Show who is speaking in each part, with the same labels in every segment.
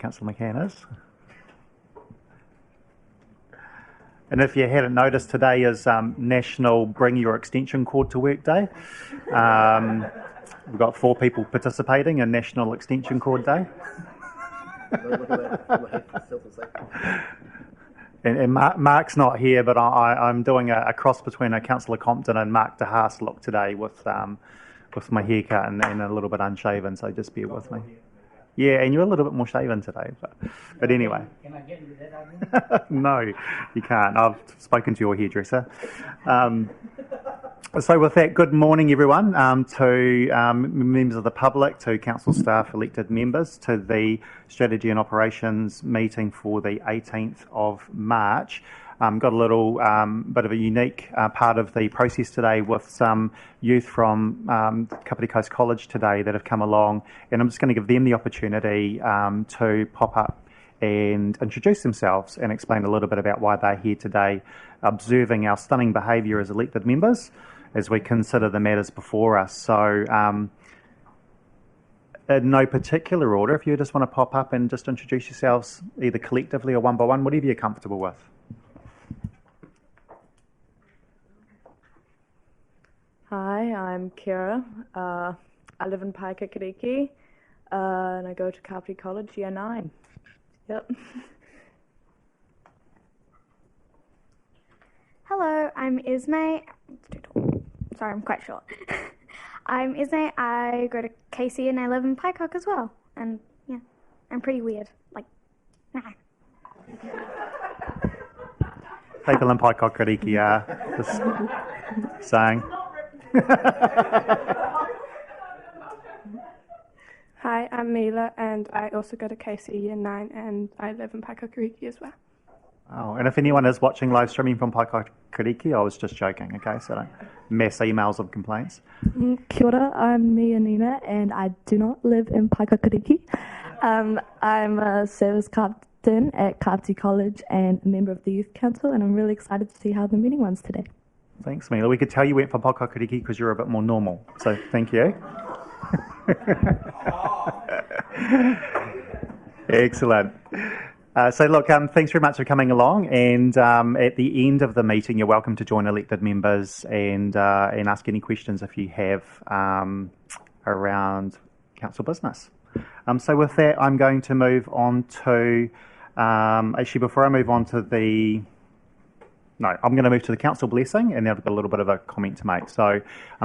Speaker 1: Councillor McCann is. And if you hadn't noticed, today is National Bring Your Extension Cord to Work Day. We've got 4 people participating in National Extension Cord Day. And Mark's not here, but I'm doing a cross between a Councillor Compton and Mark DeHaas look today with my haircut and a little bit unshaven, so just bear with me. Yeah, and you're a little bit more shaven today, but anyway. Can I get into that argument? No, you can't. I've spoken to your hairdresser. So with that, good morning everyone, to members of the public, to council staff, elected members, to the Strategy and Operations meeting for the 18th of March. Got a little bit of a unique part of the process today with some youth from Kāpiti Coast College today that have come along, and I'm just going to give them the opportunity to pop up and introduce themselves and explain a little bit about why they're here today, observing our stunning behaviour as elected members as we consider the matters before us. So in no particular order, if you just want to pop up and just introduce yourselves either collectively or one by one, whatever you're comfortable with.
Speaker 2: Hi, I'm Kira. I live in Paikakiriki, and I go to Kāpiti College, year 9. Yep.
Speaker 3: Hello, I'm Ismay. Sorry, I'm quite short. I'm Ismay. I go to KC and I live in Paikak as well. And yeah, I'm pretty weird. Like, nah.
Speaker 1: People in Paikakiriki are just saying.
Speaker 4: Hi, I'm Mila, and I also go to KC Year 9, and I live in Paikakiriki as well.
Speaker 1: Oh, and if anyone is watching live streaming from Paikakiriki, I was just joking, okay? So don't mass emails of complaints.
Speaker 5: Kia ora, I'm Mia Nina, and I do not live in Paikakiriki. I'm a service captain at Kāpiti College and a member of the Youth Council, and I'm really excited to see how the meeting runs today.
Speaker 1: Thanks, Mila. We could tell you went for Paikakiriki because you're a bit more normal. So thank you. Excellent. So look, thanks very much for coming along. And at the end of the meeting, you're welcome to join elected members and ask any questions if you have around council business. So with that, I'm going to move on to actually before I move on to I'm going to move to the council blessing, and then I've got a little bit of a comment to make. So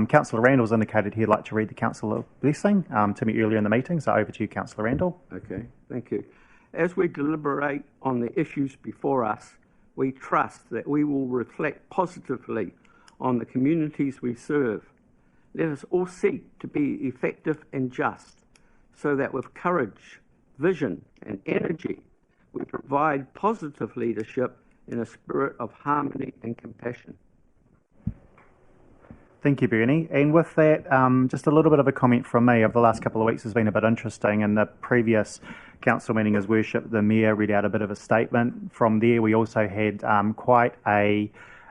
Speaker 1: Councillor Randall's indicated he'd like to read the council blessing to me earlier in the meeting. So over to you, Councillor Randall.
Speaker 6: Okay, thank you. As we deliberate on the issues before us, we trust that we will reflect positively on the communities we serve. Let us all seek to be effective and just, so that with courage, vision and energy, we provide positive leadership in a spirit of harmony and compassion.
Speaker 1: Thank you, Bernie. And with that, just a little bit of a comment from me. Over the last couple of weeks has been a bit interesting. In the previous council meeting as worship, the Mayor read out a bit of a statement. From there, we also had quite a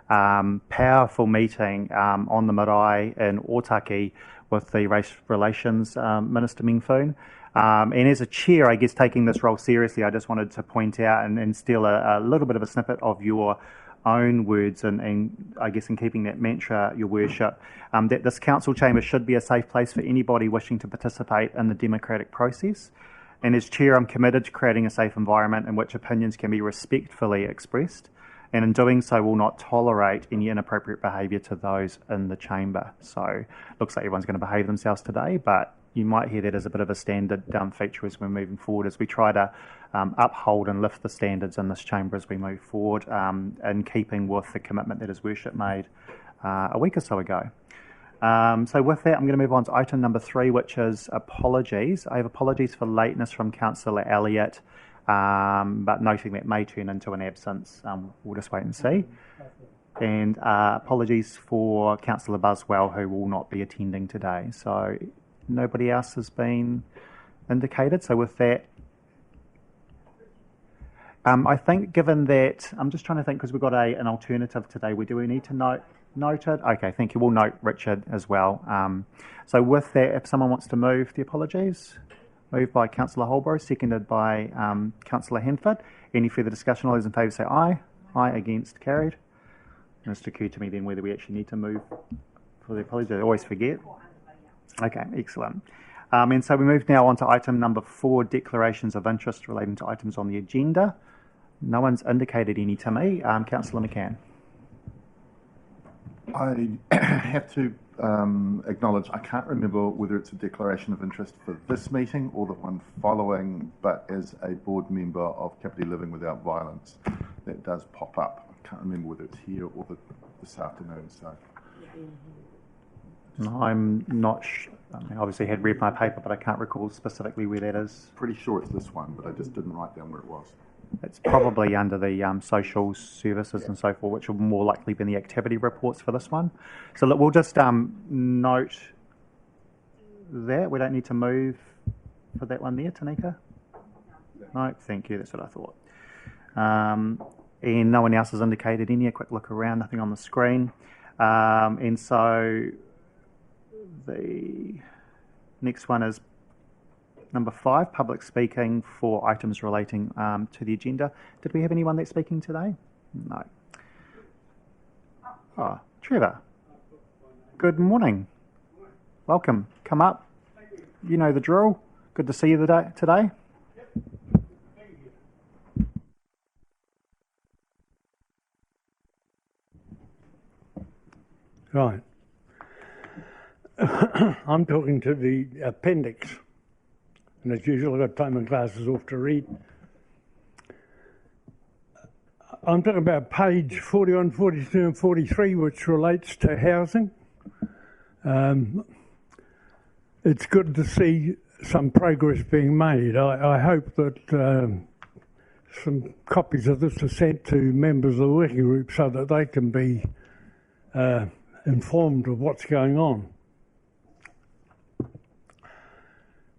Speaker 1: powerful meeting on the marae in Otaki with the Race Relations Minister Meng Foon. And as a chair, I guess, taking this role seriously, I just wanted to point out and steal a little bit of a snippet of your own words and I guess in keeping that mantra, your worship, that this council chamber should be a safe place for anybody wishing to participate in the democratic process. And as chair, I'm committed to creating a safe environment in which opinions can be respectfully expressed, and in doing so will not tolerate any inappropriate behaviour to those in the chamber. So looks like everyone's going to behave themselves today, but you might hear that as a bit of a standard feature as we're moving forward, as we try to uphold and lift the standards in this chamber as we move forward, in keeping with the commitment that His Worship made a week or so ago. So with that, I'm going to move on to item number 3, which is apologies. I have apologies for lateness from Councillor Elliott, but noting that may turn into an absence. We'll just wait and see. And apologies for Councillor Buswell, who will not be attending today. So nobody else has been indicated. So with that, I think given that, I'm just trying to think because we've got an alternative today. Do we need to note it? Okay, thank you. We'll note Richard as well. So with that, if someone wants to move the apologies, Moved by Councillor Holbrook, seconded by Councillor Henford. Any further discussion? All those in favour say aye. Aye, against, carried. And it's occurred to me then whether we actually need to move for the apology. I always forget. Okay, excellent. And so we move now on to item number 4, declarations of interest relating to items on the agenda. No one's indicated any to me. Councillor McCann.
Speaker 7: I have to acknowledge I can't remember whether it's a declaration of interest for this meeting or the one following, but as a board member of Kāpiti Living Without Violence, that does pop up. I can't remember whether it's here or this afternoon. So
Speaker 1: I'm not sure. I mean, obviously had read my paper, but I can't recall specifically where that is.
Speaker 7: pretty sure it's this one, but I just didn't write down where it was.
Speaker 1: It's probably under the social services and so forth, which will more likely be in the activity reports for this one. So look, we'll just note that. We don't need to move for that one there, Tanika? No, thank you. That's what I thought. And no one else has indicated any. A quick look around, nothing on the screen. And so the next one is number 5, public speaking for items relating to the agenda. Did we have anyone that's speaking today? No. Oh, Trevor. Good morning. Welcome. Come up. You know the drill. Good to see you today.
Speaker 8: Right. I'm talking to the appendix. And as usual, I've got time and glasses off to read. I'm talking about page 41, 42 and 43, which relates to housing. It's good to see some progress being made. I hope that some copies of this are sent to members of the working group so that they can be informed of what's going on.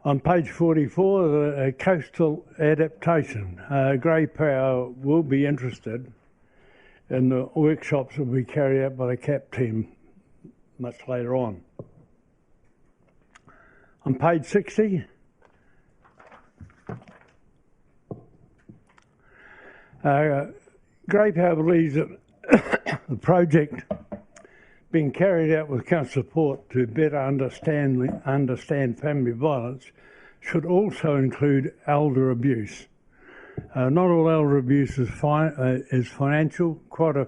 Speaker 8: On page 44, the coastal adaptation. Grey Power will be interested in the workshops that will be carried out by the CAP team much later on. On page 60, Grey Power believes that the project being carried out with council support to better understand family violence should also include elder abuse. Not all elder abuse is financial. Quite a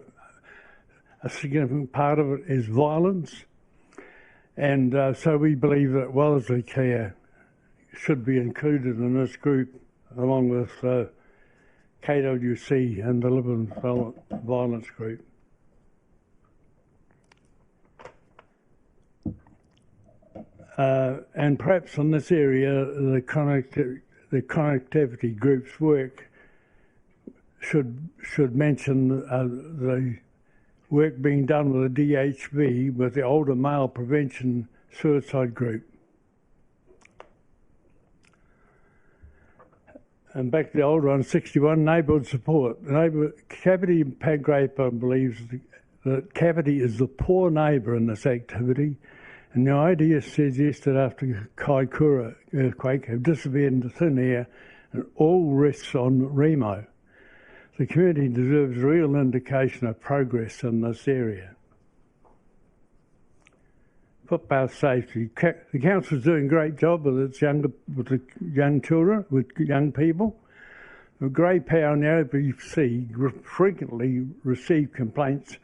Speaker 8: significant part of it is violence. And so we believe that Wellesley Care should be included in this group along with KWC and the Living Violence Group. And perhaps in this area, the connectivity group's work should mention the work being done with the DHB with the older male prevention suicide group. And back to the old one, 61, neighbourhood support. Kāpiti Pagraper believes that Kāpiti is the poor neighbour in this activity, and the idea suggested after the Kaikoura earthquake have disappeared into thin air and all rests on Remo. The community deserves a real indication of progress in this area. Footpath safety. The council is doing a great job with the young children, with young people. The Grey Power and the OBC frequently receive complaints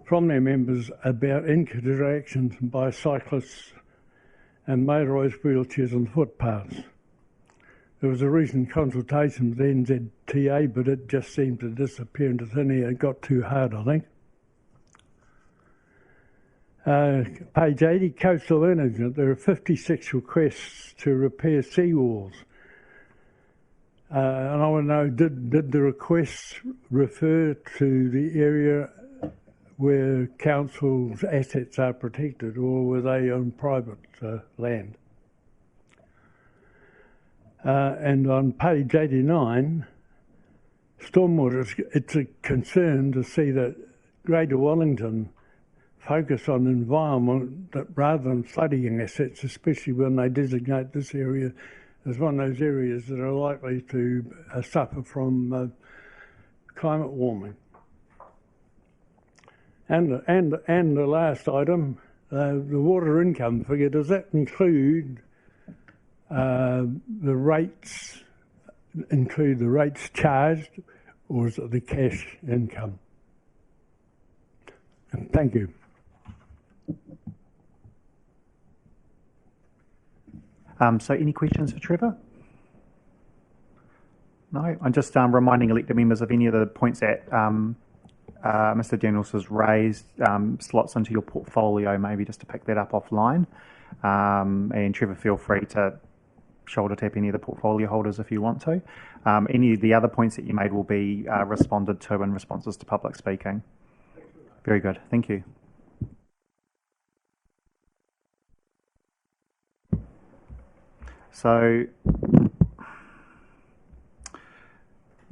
Speaker 8: from their members about interactions by cyclists and motorised wheelchairs on footpaths. There was a recent consultation with the NZTA, but it just seemed to disappear into thin air. It got too hard, I think. Page 80, coastal management. There are 56 requests to repair seawalls. And I want to know, did the requests refer to the area where council's assets are protected, or were they on private land? And on page 89, stormwater, it's a concern to see that Greater Wellington focus on environment rather than flooding assets, especially when they designate this area is one of those areas that are likely to suffer from climate warming. And the last item, the water income figure, does that include the rates charged, or is it the cash income? Thank you.
Speaker 1: So any questions for Trevor? No, I'm just reminding elected members of any of the points that Mr. Daniels has raised, slots into your portfolio, maybe just to pick that up offline. And Trevor, feel free to shoulder tap any of the portfolio holders if you want to. Any of the other points that you made will be responded to in responses to public speaking. Very good, thank you. So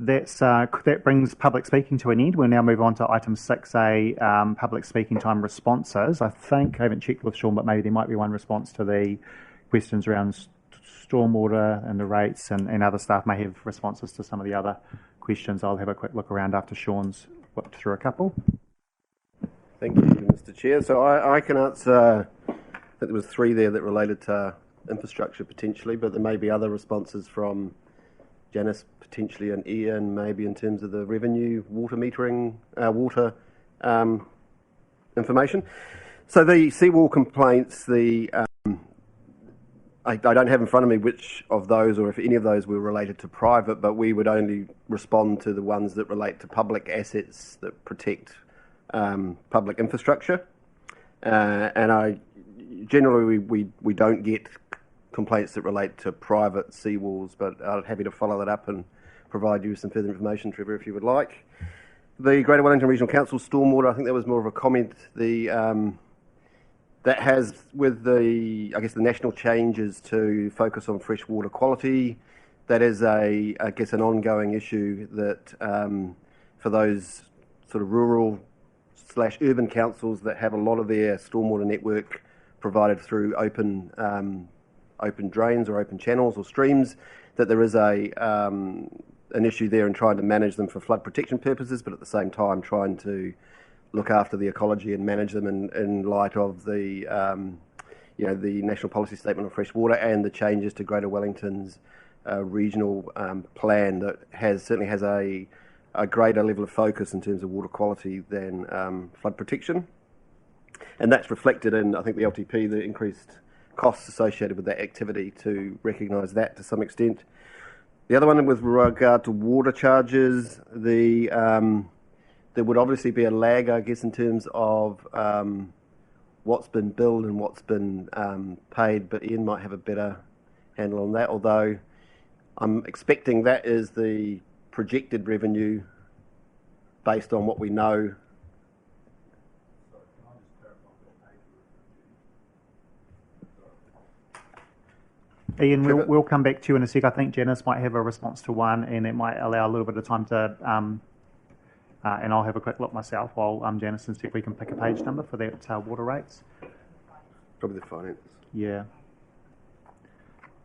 Speaker 1: that brings public speaking to an end. We'll now move on to item 6A, public speaking time responses. I think, I haven't checked with Sean, but maybe there might be one response to the questions around stormwater and the rates, and other staff may have responses to some of the other questions. I'll have a quick look around after Sean's looked through a couple.
Speaker 9: Thank you, Mr. Chair. So I can answer, I think there was 3 there that related to infrastructure potentially, but there may be other responses from Janice potentially and Ian, maybe in terms of the revenue, water metering, water information. So the seawall complaints, I don't have in front of me which of those or if any of those were related to private, but we would only respond to the ones that relate to public assets that protect public infrastructure. And generally we don't get complaints that relate to private seawalls, but I'm happy to follow that up and provide you with some further information, Trevor, if you would like. The Greater Wellington Regional Council stormwater, I think that was more of a comment. That has, with the, I guess, the national changes to focus on fresh water quality, that is I guess, an ongoing issue that for those sort of rural/urban councils that have a lot of their stormwater network provided through open drains or open channels or streams, that there is an issue there in trying to manage them for flood protection purposes, but at the same time trying to look after the ecology and manage them in light of the the National Policy Statement on Fresh Water and the changes to Greater Wellington's regional plan that certainly has a greater level of focus in terms of water quality than flood protection. And that's reflected in, I think, the LTP, the increased costs associated with that activity, to recognise that to some extent. The other one with regard to water charges, there would obviously be a lag, I guess, in terms of what's been billed and what's been paid, but Ian might have a better handle on that, although I'm expecting that is the projected revenue based on what we know.
Speaker 1: Ian, we'll come back to you in a sec. I think Janice might have a response to one, and it might allow a little bit of time to, and I'll have a quick look myself while Janice and see if we can pick a page number for that water rates.
Speaker 9: Probably the finance.
Speaker 1: Yeah.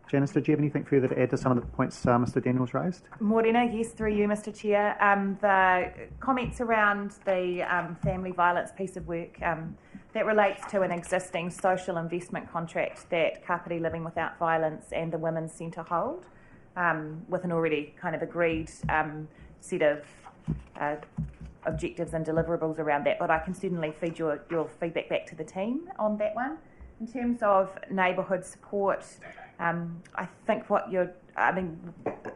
Speaker 1: Janice, did you have anything further to add to some of the points Mr. Daniels raised?
Speaker 10: Morena, yes, through you, Mr. Chair. The comments around the family violence piece of work, that relates to an existing social investment contract that Kāpiti Living Without Violence and the Women's Centre hold, with an already kind of agreed set of objectives and deliverables around that. But I can certainly feed your feedback back to the team on that one. In terms of neighbourhood support, I think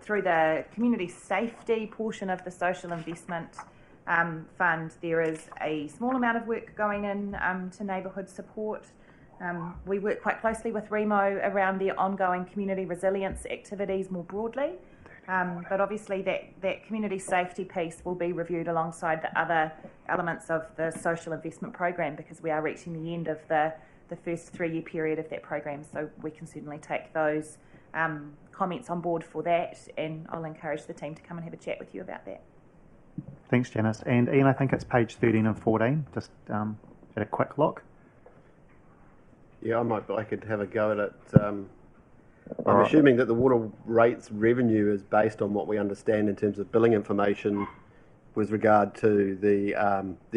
Speaker 10: through the community safety portion of the social investment fund, there is a small amount of work going in to neighbourhood support. We work quite closely with REMO around their ongoing community resilience activities more broadly, but obviously that community safety piece will be reviewed alongside the other elements of the social investment program, because we are reaching the end of the first 3-year period of that program, so we can certainly take those comments on board for that, and I'll encourage the team to come and have a chat with you about that.
Speaker 1: Thanks, Janice. And Ian, I think it's page 13 and 14, just at a quick look.
Speaker 9: Yeah, I could have a go at it. I'm assuming that the water rates revenue is based on what we understand in terms of billing information with regard to the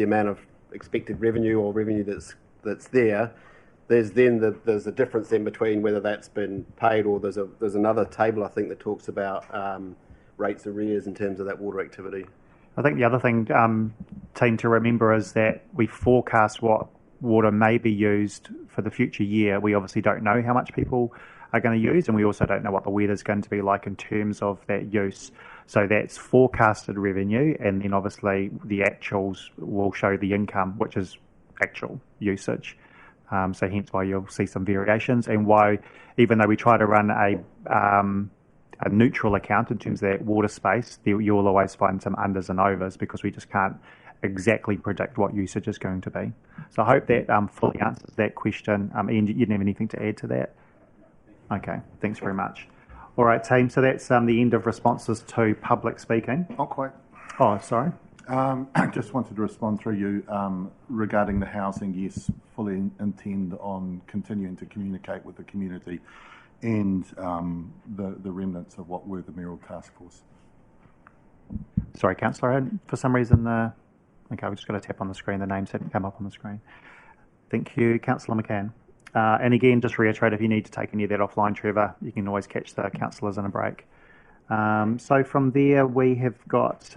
Speaker 9: amount of expected revenue or revenue that's there. There's a difference then between whether that's been paid, or there's another table I think that talks about rates arrears in terms of that water activity.
Speaker 1: I think the other thing, team, to remember is that we forecast what water may be used for the future year. We obviously don't know how much people are going to use, and we also don't know what the weather's going to be like in terms of that use. So that's forecasted revenue, and then obviously the actuals will show the income, which is actual usage. So hence why you'll see some variations, and why, even though we try to run a neutral account in terms of that water space, you'll always find some unders and overs, because we just can't exactly predict what usage is going to be. So I hope that fully answers that question. Ian, you didn't have anything to add to that? Okay, thanks very much. All right, team, so that's the end of responses to public speaking.
Speaker 7: Not quite.
Speaker 1: Oh, sorry.
Speaker 7: I just wanted to respond through you regarding the housing. Yes, fully intend on continuing to communicate with the community and the remnants of what were the mayoral task force.
Speaker 1: Sorry, Councillor, for some reason okay, we just got to tap on the screen. The names hadn't come up on the screen. Thank you, Councillor McCann. And again, just reiterate, if you need to take any of that offline, Trevor, you can always catch the councillors in a break. So from there, we have got,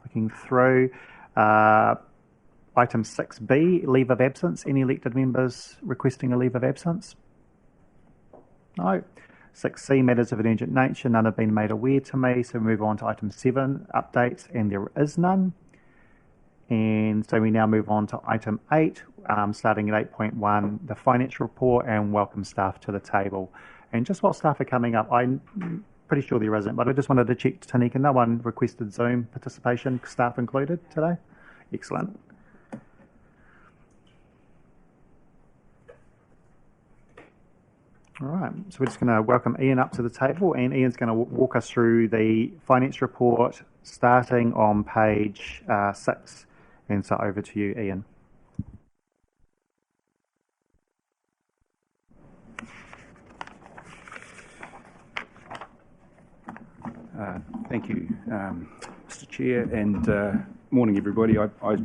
Speaker 1: looking through, item 6B, leave of absence. Any elected members requesting a leave of absence? No. 6C, matters of an urgent nature. None have been made aware to me. So we move on to item 7, updates, and there is none. And so we now move on to item 8, starting at 8.1, the financial report, and welcome staff to the table. And just while staff are coming up, I'm pretty sure there isn't, but I just wanted to check, Tanika, no one requested Zoom participation, staff included, today? Excellent. All right, so we're just going to welcome Ian up to the table, and Ian's going to walk us through the finance report starting on page 6. And so over to you, Ian.
Speaker 11: Thank you, Mr. Chair, and morning, everybody. I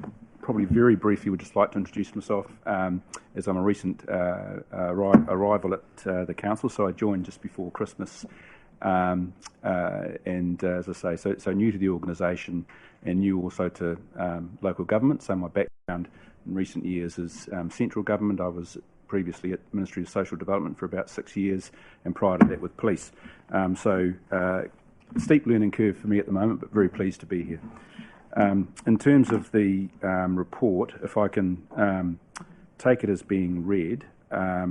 Speaker 11: probably very briefly would just like to introduce myself, as I'm a recent arrival at the council, so I joined just before Christmas, and as I say, so new to the organisation and new also to local government. So my background in recent years is central government. I was previously at Ministry of Social Development for about 6 years, and prior to that with police. Steep learning curve for me at the moment, but very pleased to be here. In terms of the report, if I can take it as being read, a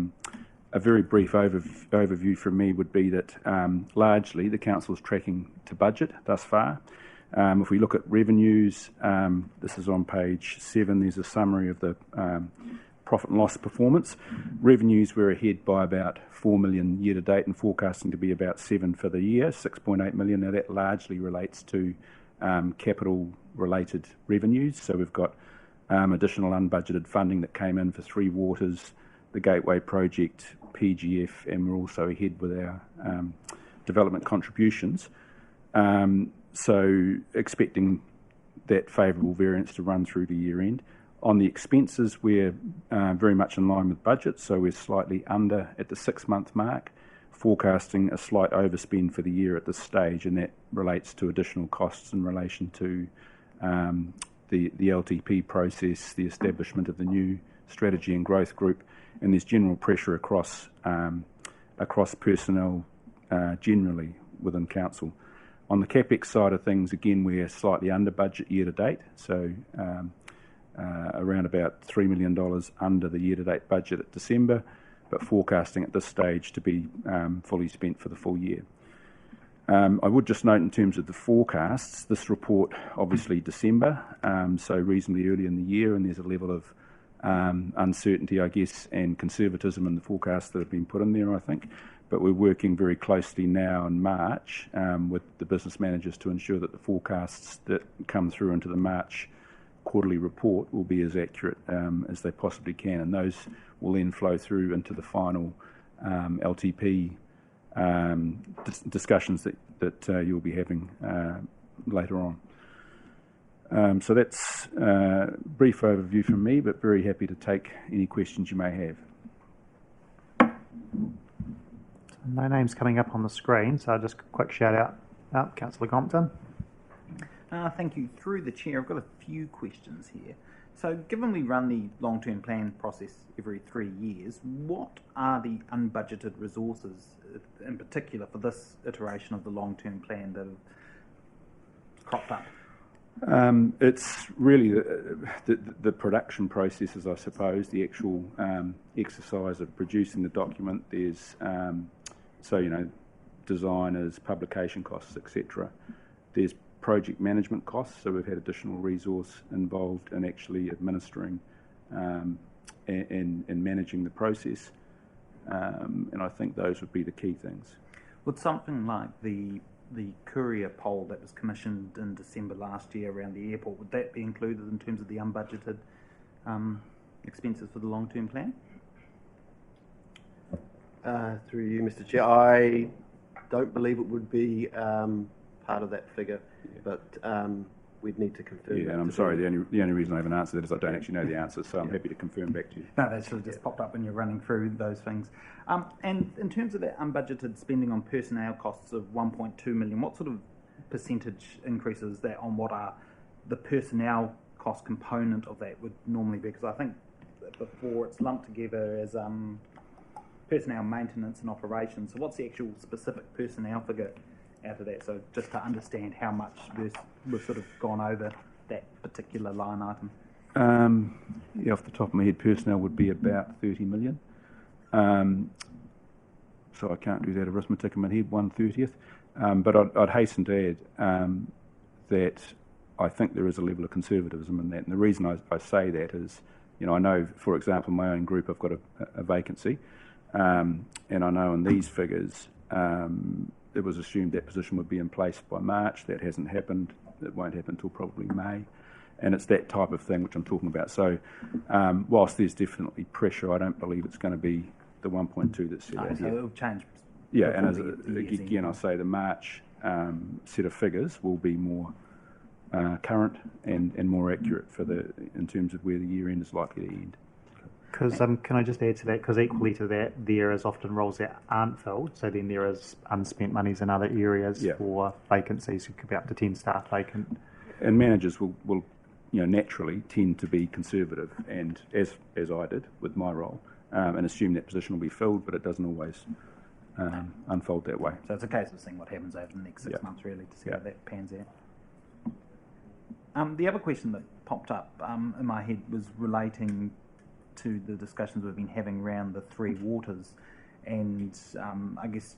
Speaker 11: very brief overview from me would be that largely the council is tracking to budget thus far. If we look at revenues, this is on page 7, there's a summary of the profit and loss performance. Revenues were ahead by about 4 million year to date and forecasting to be about 7 for the year, 6.8 million. Now that largely relates to capital related revenues. So we've got additional unbudgeted funding that came in for 3 Waters, the Gateway project, PGF, and we're also ahead with our development contributions. So expecting that favourable variance to run through to year end. On the expenses, we're very much in line with budget, so we're slightly under at the 6-month mark, forecasting a slight overspend for the year at this stage, and that relates to additional costs in relation to the LTP process, the establishment of the new strategy and growth group, and there's general pressure across personnel generally within council. On the CapEx side of things, again, we're slightly under budget year to date, so around about $3 million under the year-to-date budget at December, but forecasting at this stage to be fully spent for the full year. I would just note in terms of the forecasts, this report obviously December, so reasonably early in the year, and there's a level of uncertainty, I guess, and conservatism in the forecasts that have been put in there, I think. But we're working very closely now in March with the business managers to ensure that the forecasts that come through into the March quarterly report will be as accurate as they possibly can, and those will then flow through into the final LTP discussions that you'll be having later on. So that's a brief overview from me, but very happy to take any questions you may have.
Speaker 1: No names coming up on the screen, so just a quick shout out. Councillor Compton.
Speaker 12: Thank you. Through the chair, I've got a few questions here. So given we run the long-term plan process every 3 years, what are the unbudgeted resources, in particular for this iteration of the long-term plan, that have cropped up?
Speaker 11: It's really the production processes, I suppose, the actual exercise of producing the document. There's, designers, publication costs, etc. There's project management costs, so we've had additional resource involved in actually administering and managing the process. And I think those would be the key things.
Speaker 12: Would something like the courier poll that was commissioned in December last year around the airport, would that be included in terms of the unbudgeted expenses for the long-term plan?
Speaker 9: Through you, Mr. Chair, I don't believe it would be part of that figure, but we'd need to confirm.
Speaker 11: Yeah, and I'm sorry, the only reason I haven't answered that is I don't actually know the answer, so I'm happy to confirm back to you.
Speaker 12: No, that should have just popped up when you're running through those things. And in terms of that unbudgeted spending on personnel costs of 1.2 million, what sort of percentage increase is that on what are the personnel cost component of that would normally be? Because I think that before it's lumped together as personnel maintenance and operations. So what's the actual specific personnel figure out of that? So just to understand how much we've sort of gone over that particular line item.
Speaker 11: Off the top of my head, personnel would be about 30 million. So I can't do that arithmetic in my head, 1/30th. But I'd hasten to add that I think there is a level of conservatism in that. And the reason I say that is, I know, for example, in my own group, I've got a vacancy. And I know in these figures, it was assumed that position would be in place by March. That hasn't happened. It won't happen until probably May. And it's that type of thing which I'm talking about. So whilst there's definitely pressure, I don't believe it's going to be the 1.2 that's set out
Speaker 12: so
Speaker 11: here.
Speaker 12: it'll change.
Speaker 11: Yeah, and again, I'll say the March set of figures will be more current and more accurate in terms of where the year end is likely to end.
Speaker 1: Because can I just add to that? Because equally to that, there is often roles that aren't filled, so then there is unspent monies in other areas for vacancies. It could be up to 10 staff vacant.
Speaker 11: And managers will naturally tend to be conservative, and as I did with my role, and assume that position will be filled, but it doesn't always unfold that way.
Speaker 12: So it's a case of seeing what happens over the next 6 months, really, to see how that pans out. The other question that popped up in my head was relating to the discussions we've been having around the three waters, and I guess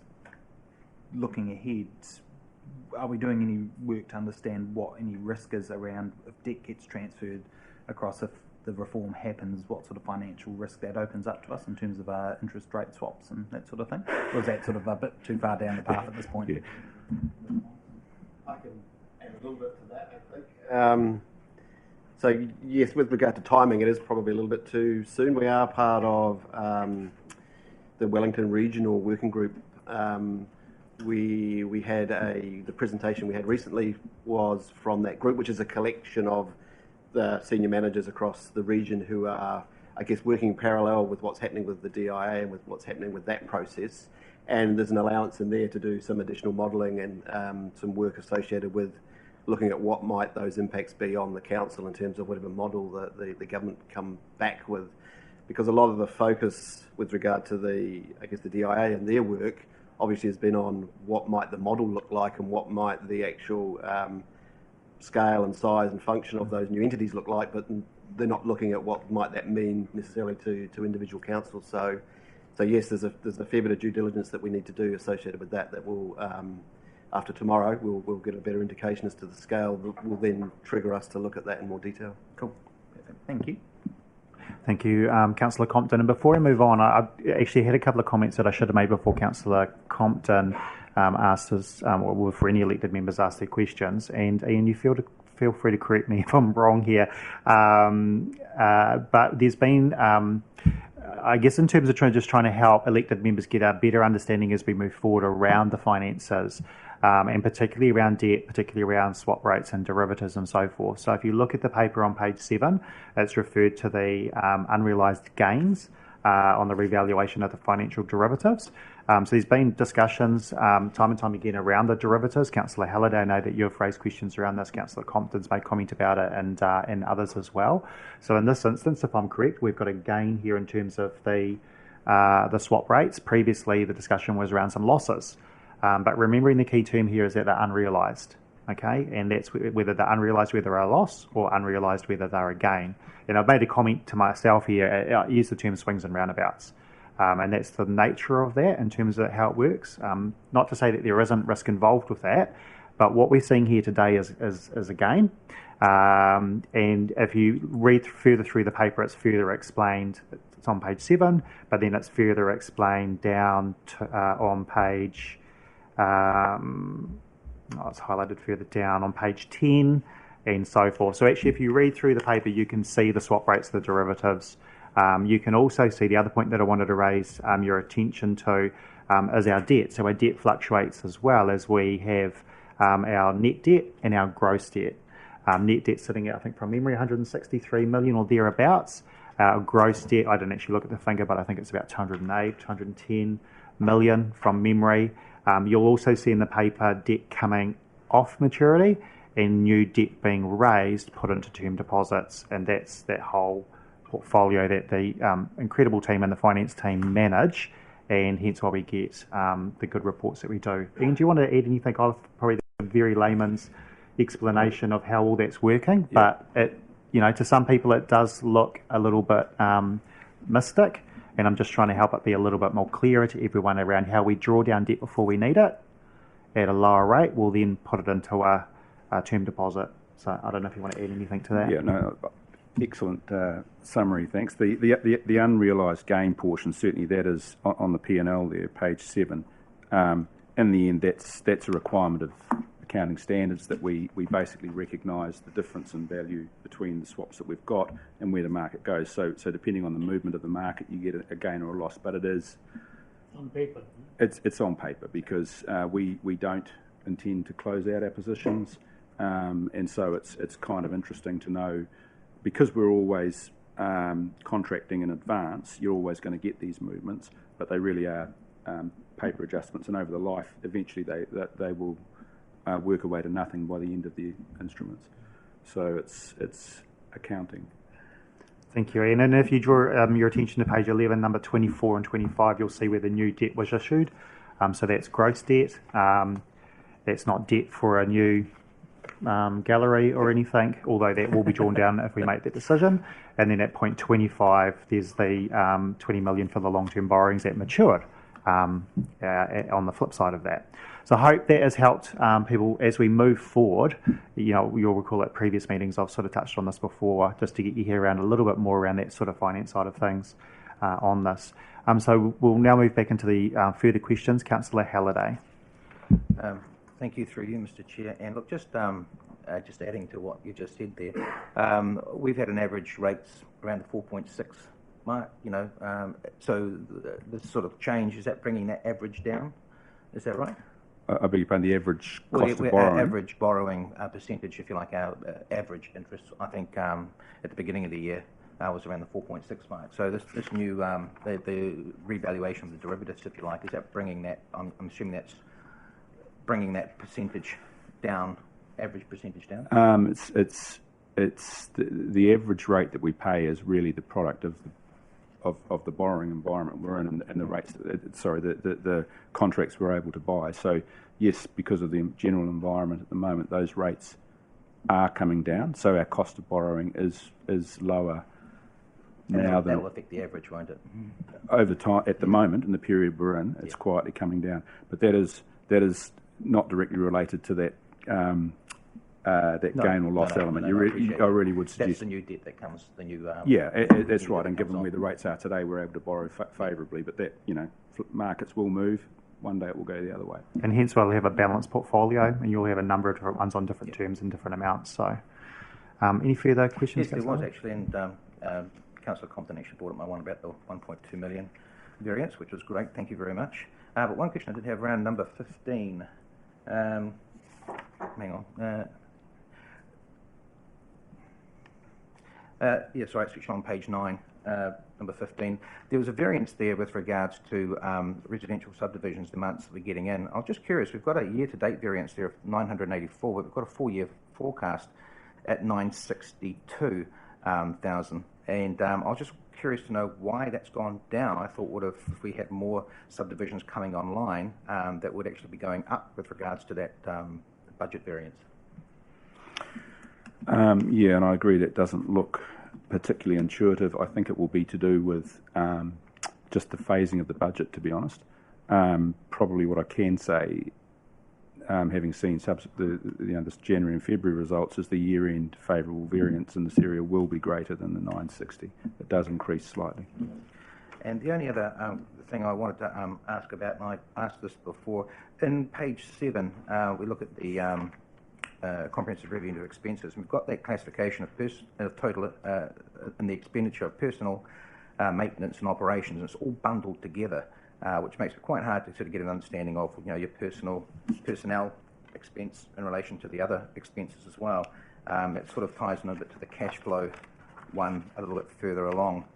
Speaker 12: looking ahead, are we doing any work to understand what any risk is around if debt gets transferred across, if the reform happens, what sort of financial risk that opens up to us in terms of our interest rate swaps and that sort of thing? Or is that sort of a bit too far down the path at this point?
Speaker 9: Yeah. I can add a little bit to that, I think. So yes, with regard to timing, it is probably a little bit too soon. We are part of the Wellington Regional Working Group. We had the presentation we had recently was from that group, which is a collection of the senior managers across the region who are, I guess, working in parallel with what's happening with the DIA and with what's happening with that process. And there's an allowance in there to do some additional modelling and some work associated with looking at what might those impacts be on the council in terms of whatever model the government come back with. Because a lot of the focus with regard to the DIA and their work obviously has been on what might the model look like and what might the actual scale and size and function of those new entities look like, but they're not looking at what might that mean necessarily to individual councils. So yes, there's a fair bit of due diligence that we need to do associated with that will, after tomorrow, we'll get a better indication as to the scale that will then trigger us to look at that in more detail.
Speaker 12: Cool. Perfect. Thank you.
Speaker 1: Thank you, Councillor Compton. And before we move on, I actually had a couple of comments that I should have made before Councillor Compton asked us, or for any elected members asked their questions. And Ian, you feel free to correct me if I'm wrong here. But there's been, I guess in terms of trying to help elected members get a better understanding as we move forward around the finances, and particularly around debt, particularly around swap rates and derivatives and so forth. So if you look at the paper on page 7, it's referred to the unrealised gains on the revaluation of the financial derivatives. So there's been discussions time and time again around the derivatives. Councillor Halliday, I know that you've raised questions around this. Councillor Compton's made comment about it, and others as well. So in this instance, if I'm correct, we've got a gain here in terms of the swap rates. Previously, the discussion was around some losses. But remembering the key term here is that they're unrealised, okay? And that's whether they're unrealised, whether they're a loss, or unrealised, whether they're a gain. And I've made a comment to myself here, I use the term swings and roundabouts. And that's the nature of that in terms of how it works. Not to say that there isn't risk involved with that, but what we're seeing here today is a gain. And if you read further through the paper, it's further explained. It's on page 7, but then it's further explained down to, on page... it's highlighted further down on page 10 and so forth. So actually, if you read through the paper, you can see the swap rates, the derivatives. You can also see the other point that I wanted to raise your attention to is our debt. So our debt fluctuates as well as we have our net debt and our gross debt. Net debt sitting at, I think from memory, 163 million or thereabouts. Gross debt, I didn't actually look at the figure, but I think it's about 208, 210 million from memory. You'll also see in the paper debt coming off maturity and new debt being raised, put into term deposits, and that's that whole portfolio that the incredible team and the finance team manage, and hence why we get the good reports that we do. Ian, do you want to add anything? I've probably a very layman's explanation of how all that's working, but it, to some people it does look a little bit mystic. And I'm just trying to help it be a little bit more clearer to everyone around how we draw down debt before we need it at a lower rate. We'll then put it into a term deposit. So I don't know if you want to add anything to that.
Speaker 11: Yeah, no, excellent summary, thanks. The unrealised gain portion, certainly that is on the P&L there, page 7. In the end, that's a requirement of accounting standards that we basically recognise the difference in value between the swaps that we've got and where the market goes. So depending on the movement of the market, you get a gain or a loss, but it is
Speaker 13: on paper.
Speaker 11: It's on paper because we don't intend to close out our positions, and so it's kind of interesting to know, because we're always contracting in advance. You're always going to get these movements, but they really are paper adjustments, and over the life, eventually they will work away to nothing by the end of the instruments. So it's accounting.
Speaker 1: Thank you, Ian. And if you draw your attention to page 11, number 24 and 25, you'll see where the new debt was issued. So that's gross debt. That's not debt for a new gallery or anything, although that will be drawn down if we make that decision. And then at point 25, there's the 20 million for the long-term borrowings that matured on the flip side of that. So I hope that has helped people as we move forward. You'll recall at previous meetings I've sort of touched on this before, just to get your head around a little bit more around that sort of finance side of things on this. So we'll now move back into the further questions. Councillor Halliday.
Speaker 13: Thank you, through you, Mr. Chair. And look, just adding to what you just said there, we've had an average rates around the 4.6 mark. So this sort of change, is that bringing that average down? Is that right?
Speaker 11: I beg your pardon, the average cost of borrowing?
Speaker 13: Average borrowing percentage, if you like, our average interest, I think at the beginning of the year was around the 4.6 mark. So this new, the revaluation of the derivatives, if you like, is that bringing that, I'm assuming that's bringing that percentage down, average percentage down?
Speaker 11: It's the average rate that we pay is really the product of the borrowing environment we're in, and the rates, the contracts we're able to buy. So yes, because of the general environment at the moment, those rates are coming down. So our cost of borrowing is lower now than...
Speaker 13: That will affect the average, won't it?
Speaker 11: Over time, at the moment, in the period we're in, it's quietly coming down. But that is not directly related to that gain or loss element. I really would suggest...
Speaker 13: That's the new debt that comes, the new...
Speaker 11: that's right, and given where the rates are today, we're able to borrow favourably, but that, markets will move. One day it will go the other way.
Speaker 1: And hence why we have a balanced portfolio, and you'll have a number of different ones on different terms and different amounts. So any further questions?
Speaker 13: Yes, there was actually, and Councillor Compton actually brought up my one about the 1.2 million variance, which was great. Thank you very much. But one question I did have around number 15. Hang on. Yeah, sorry, it's on page 9, number 15. There was a variance there with regards to residential subdivisions, the amounts that we're getting in. I was just curious, we've got a year-to-date variance there of 984, but we've got a full-year forecast at 962,000. And I was just curious to know why that's gone down. I thought if we had more subdivisions coming online, that would actually be going up with regards to that budget variance.
Speaker 11: Yeah, and I agree that doesn't look particularly intuitive. I think it will be to do with just the phasing of the budget, to be honest. Probably what I can say, having seen this January and February results, is the year-end favourable variance in this area will be greater than the 960. It does increase slightly.
Speaker 13: And the only other thing I wanted to ask about, and I asked this before, in page 7, we look at the comprehensive revenue to expenses. We've got that classification of total in the expenditure of personal, maintenance and operations, and it's all bundled together, which makes it quite hard to sort of get an understanding of your personnel expense in relation to the other expenses as well. It sort of ties in a bit to the cash flow one a little bit further along,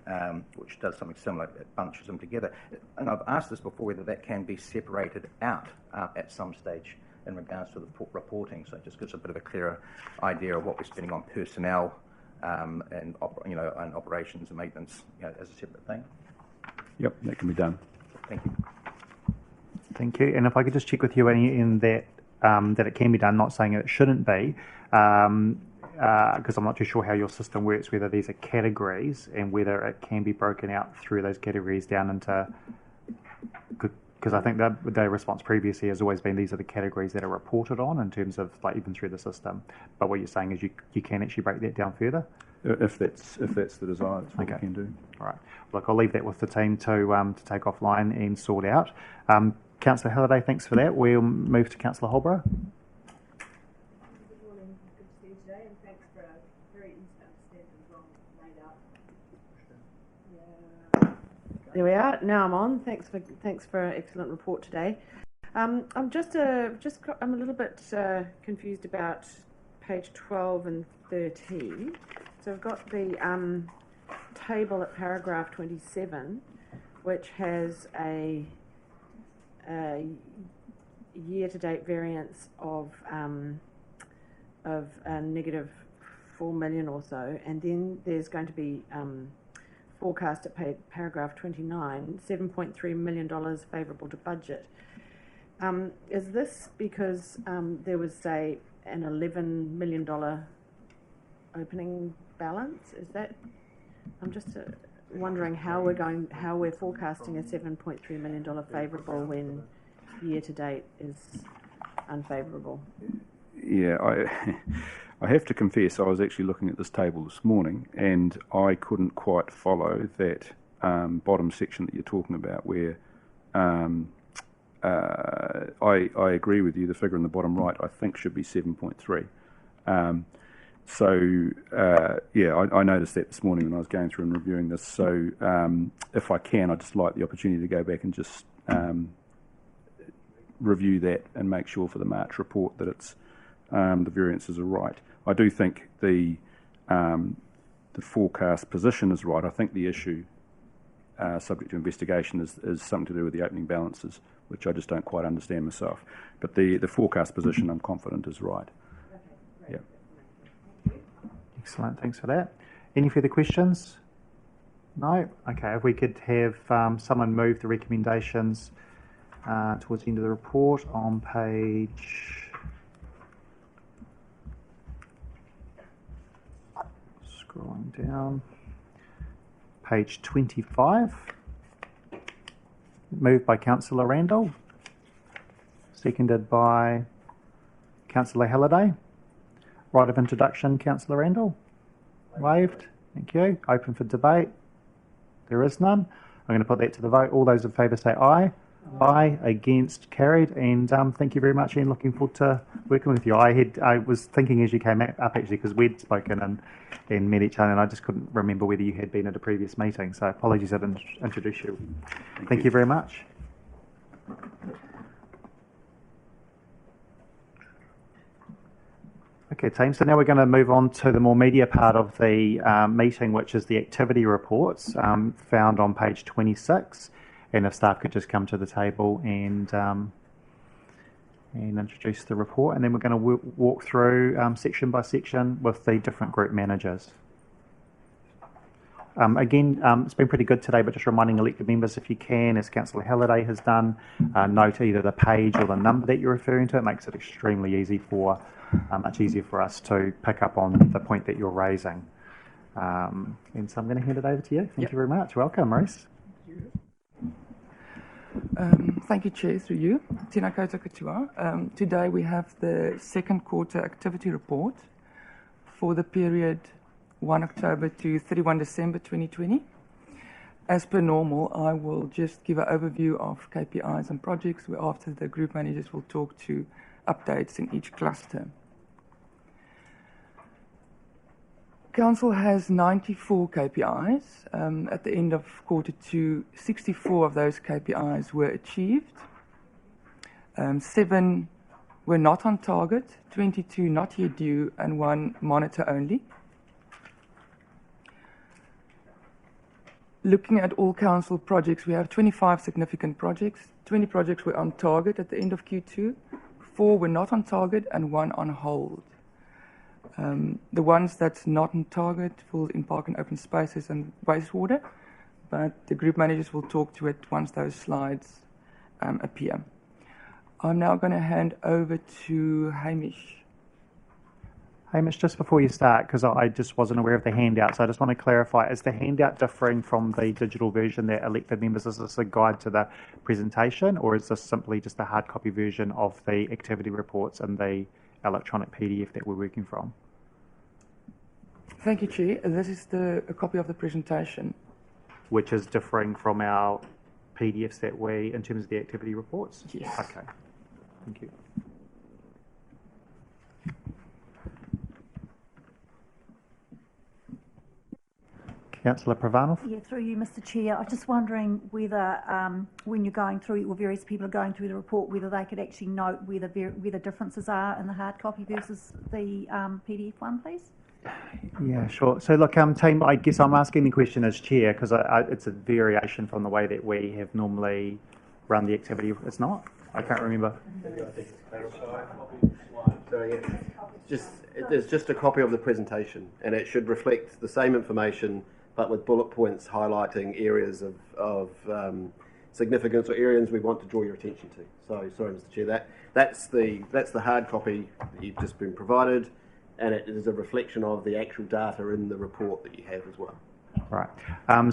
Speaker 13: which does something similar. It bunches them together. And I've asked this before, whether that can be separated out at some stage in regards to the reporting, so it just gives a bit of a clearer idea of what we're spending on personnel and operations and maintenance as a separate thing.
Speaker 11: Yep, that can be done.
Speaker 13: Thank you.
Speaker 1: Thank you. And if I could just check with you in that that it can be done, not saying it shouldn't be, because I'm not too sure how your system works, whether these are categories and whether it can be broken out through those categories down into, because I think that the response previously has always been these are the categories that are reported on in terms of like even through the system. But what you're saying is you can actually break that down further?
Speaker 11: If that's the desire, that's what we can do.
Speaker 1: All right. Look, I'll leave that with the team to take offline and sort out. Councillor Halliday, thanks for that. We'll move to Councillor Holborough.
Speaker 14: Good morning. Good to see you today, and thanks for a very easy to understand and well laid out. Yeah. There we are. Now I'm on. Thanks for an excellent report today. I'm a little bit confused about page 12 and 13. So I've got the table at paragraph 27, which has a year-to-date variance of negative 4 million or so, and then there's going to be forecast at paragraph 29, $7.3 million favourable to budget. Is this because there was, say, an $11 million opening balance? Is that? I'm just wondering how we're forecasting a $7.3 million favourable when year to date is unfavourable.
Speaker 11: Yeah, I have to confess I was actually looking at this table this morning and I couldn't quite follow that bottom section that you're talking about where I agree with you, the figure in the bottom right I think should be 7.3. I noticed that this morning when I was going through and reviewing this. So if I can, I'd just like the opportunity to go back and just review that and make sure for the March report that it's the variances are right. I do think the forecast position is right. I think the issue subject to investigation is something to do with the opening balances, which I just don't quite understand myself. But the forecast position I'm confident is right.
Speaker 14: Okay, great.
Speaker 11: Yeah.
Speaker 1: Excellent, thanks for that. Any further questions? No? Okay, if we could have someone move the recommendations towards the end of the report on page... Scrolling down. Page 25. Moved by Councillor Randall. Seconded by Councillor Halliday. Right of introduction, Councillor Randall. Waived. Thank you. Open for debate. There is none. I'm going to put that to the vote. All those in favour say aye. Aye. Against? Carried. And thank you very much, Ian. Looking forward to working with you. I was thinking as you came up actually, because we'd spoken and met each other, and I just couldn't remember whether you had been at a previous meeting. So apologies I didn't introduce you. Thank you very much. Okay, team. So now we're going to move on to the more media part of the meeting, which is the activity reports found on page 26. And if staff could just come to the table and introduce the report, and then we're going to walk through section by section with the different group managers. Again, it's been pretty good today, but just reminding elected members, if you can, as Councillor Halliday has done, note either the page or the number that you're referring to. It makes it extremely easy much easier for us to pick up on the point that you're raising. And so I'm going to hand it over to you. Thank you very much. Welcome, Maurice.
Speaker 15: Thank you, Chair, through you. Tēnā koutou katoa. Today we have the second quarter activity report for the period 1 October to 31 December 2020. As per normal, I will just give an overview of KPIs and projects, where after the group managers will talk to updates in each cluster. Council has 94 KPIs. At the end of quarter 2, 64 of those KPIs were achieved. 7 were not on target, 22 not yet due, and 1 monitor only. Looking at all council projects, we have 25 significant projects. 20 projects were on target at the end of Q2, 4 were not on target, and 1 on hold. The ones that's not on target fall in park and open spaces and wastewater, but the group managers will talk to it once those slides appear. I'm now going to hand over to Hamish.
Speaker 1: Hamish, just before you start, because I just wasn't aware of the handout, so I just want to clarify, is the handout differing from the digital version that elected members? Is this a guide to the presentation, or is this simply just a hard copy version of the activity reports and the electronic PDF that we're working from?
Speaker 15: Thank you, Chair. This is a copy of the presentation.
Speaker 1: Which is differing from our PDFs that we, in terms of the activity reports?
Speaker 15: Yes.
Speaker 1: Okay. Thank you. Councillor Pravanov?
Speaker 16: Yeah, through you, Mr. Chair. I was just wondering whether, when you're going through, or various people are going through the report, whether they could actually note where the differences are in the hard copy versus the PDF one, please?
Speaker 1: Yeah, sure. So look, team, I guess I'm asking the question as chair because it's a variation from the way that we have normally run the activity. It's not? I can't remember.
Speaker 9: It's just a copy of the presentation, and it should reflect the same information, but with bullet points highlighting areas of significance or areas we want to draw your attention to. So, sorry, Mr. Chair, that's the hard copy that you've just been provided, and it is a reflection of the actual data in the report that you have as well.
Speaker 1: Right.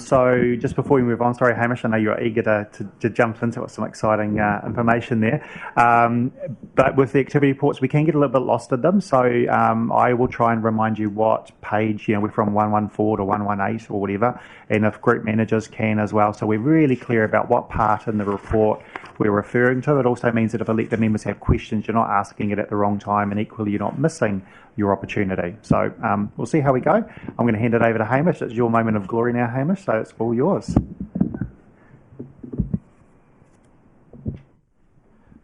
Speaker 1: So just before we move on, sorry, Hamish, I know you're eager to jump into it, some exciting information there. But with the activity reports, we can get a little bit lost in them. So I will try and remind you what page, we're from 114 to 118 or whatever, and if group managers can as well. So we're really clear about what part in the report we're referring to. It also means that if elected members have questions, you're not asking it at the wrong time, and equally you're not missing your opportunity. So we'll see how we go. I'm going to hand it over to Hamish. It's your moment of glory now, Hamish, so it's all yours.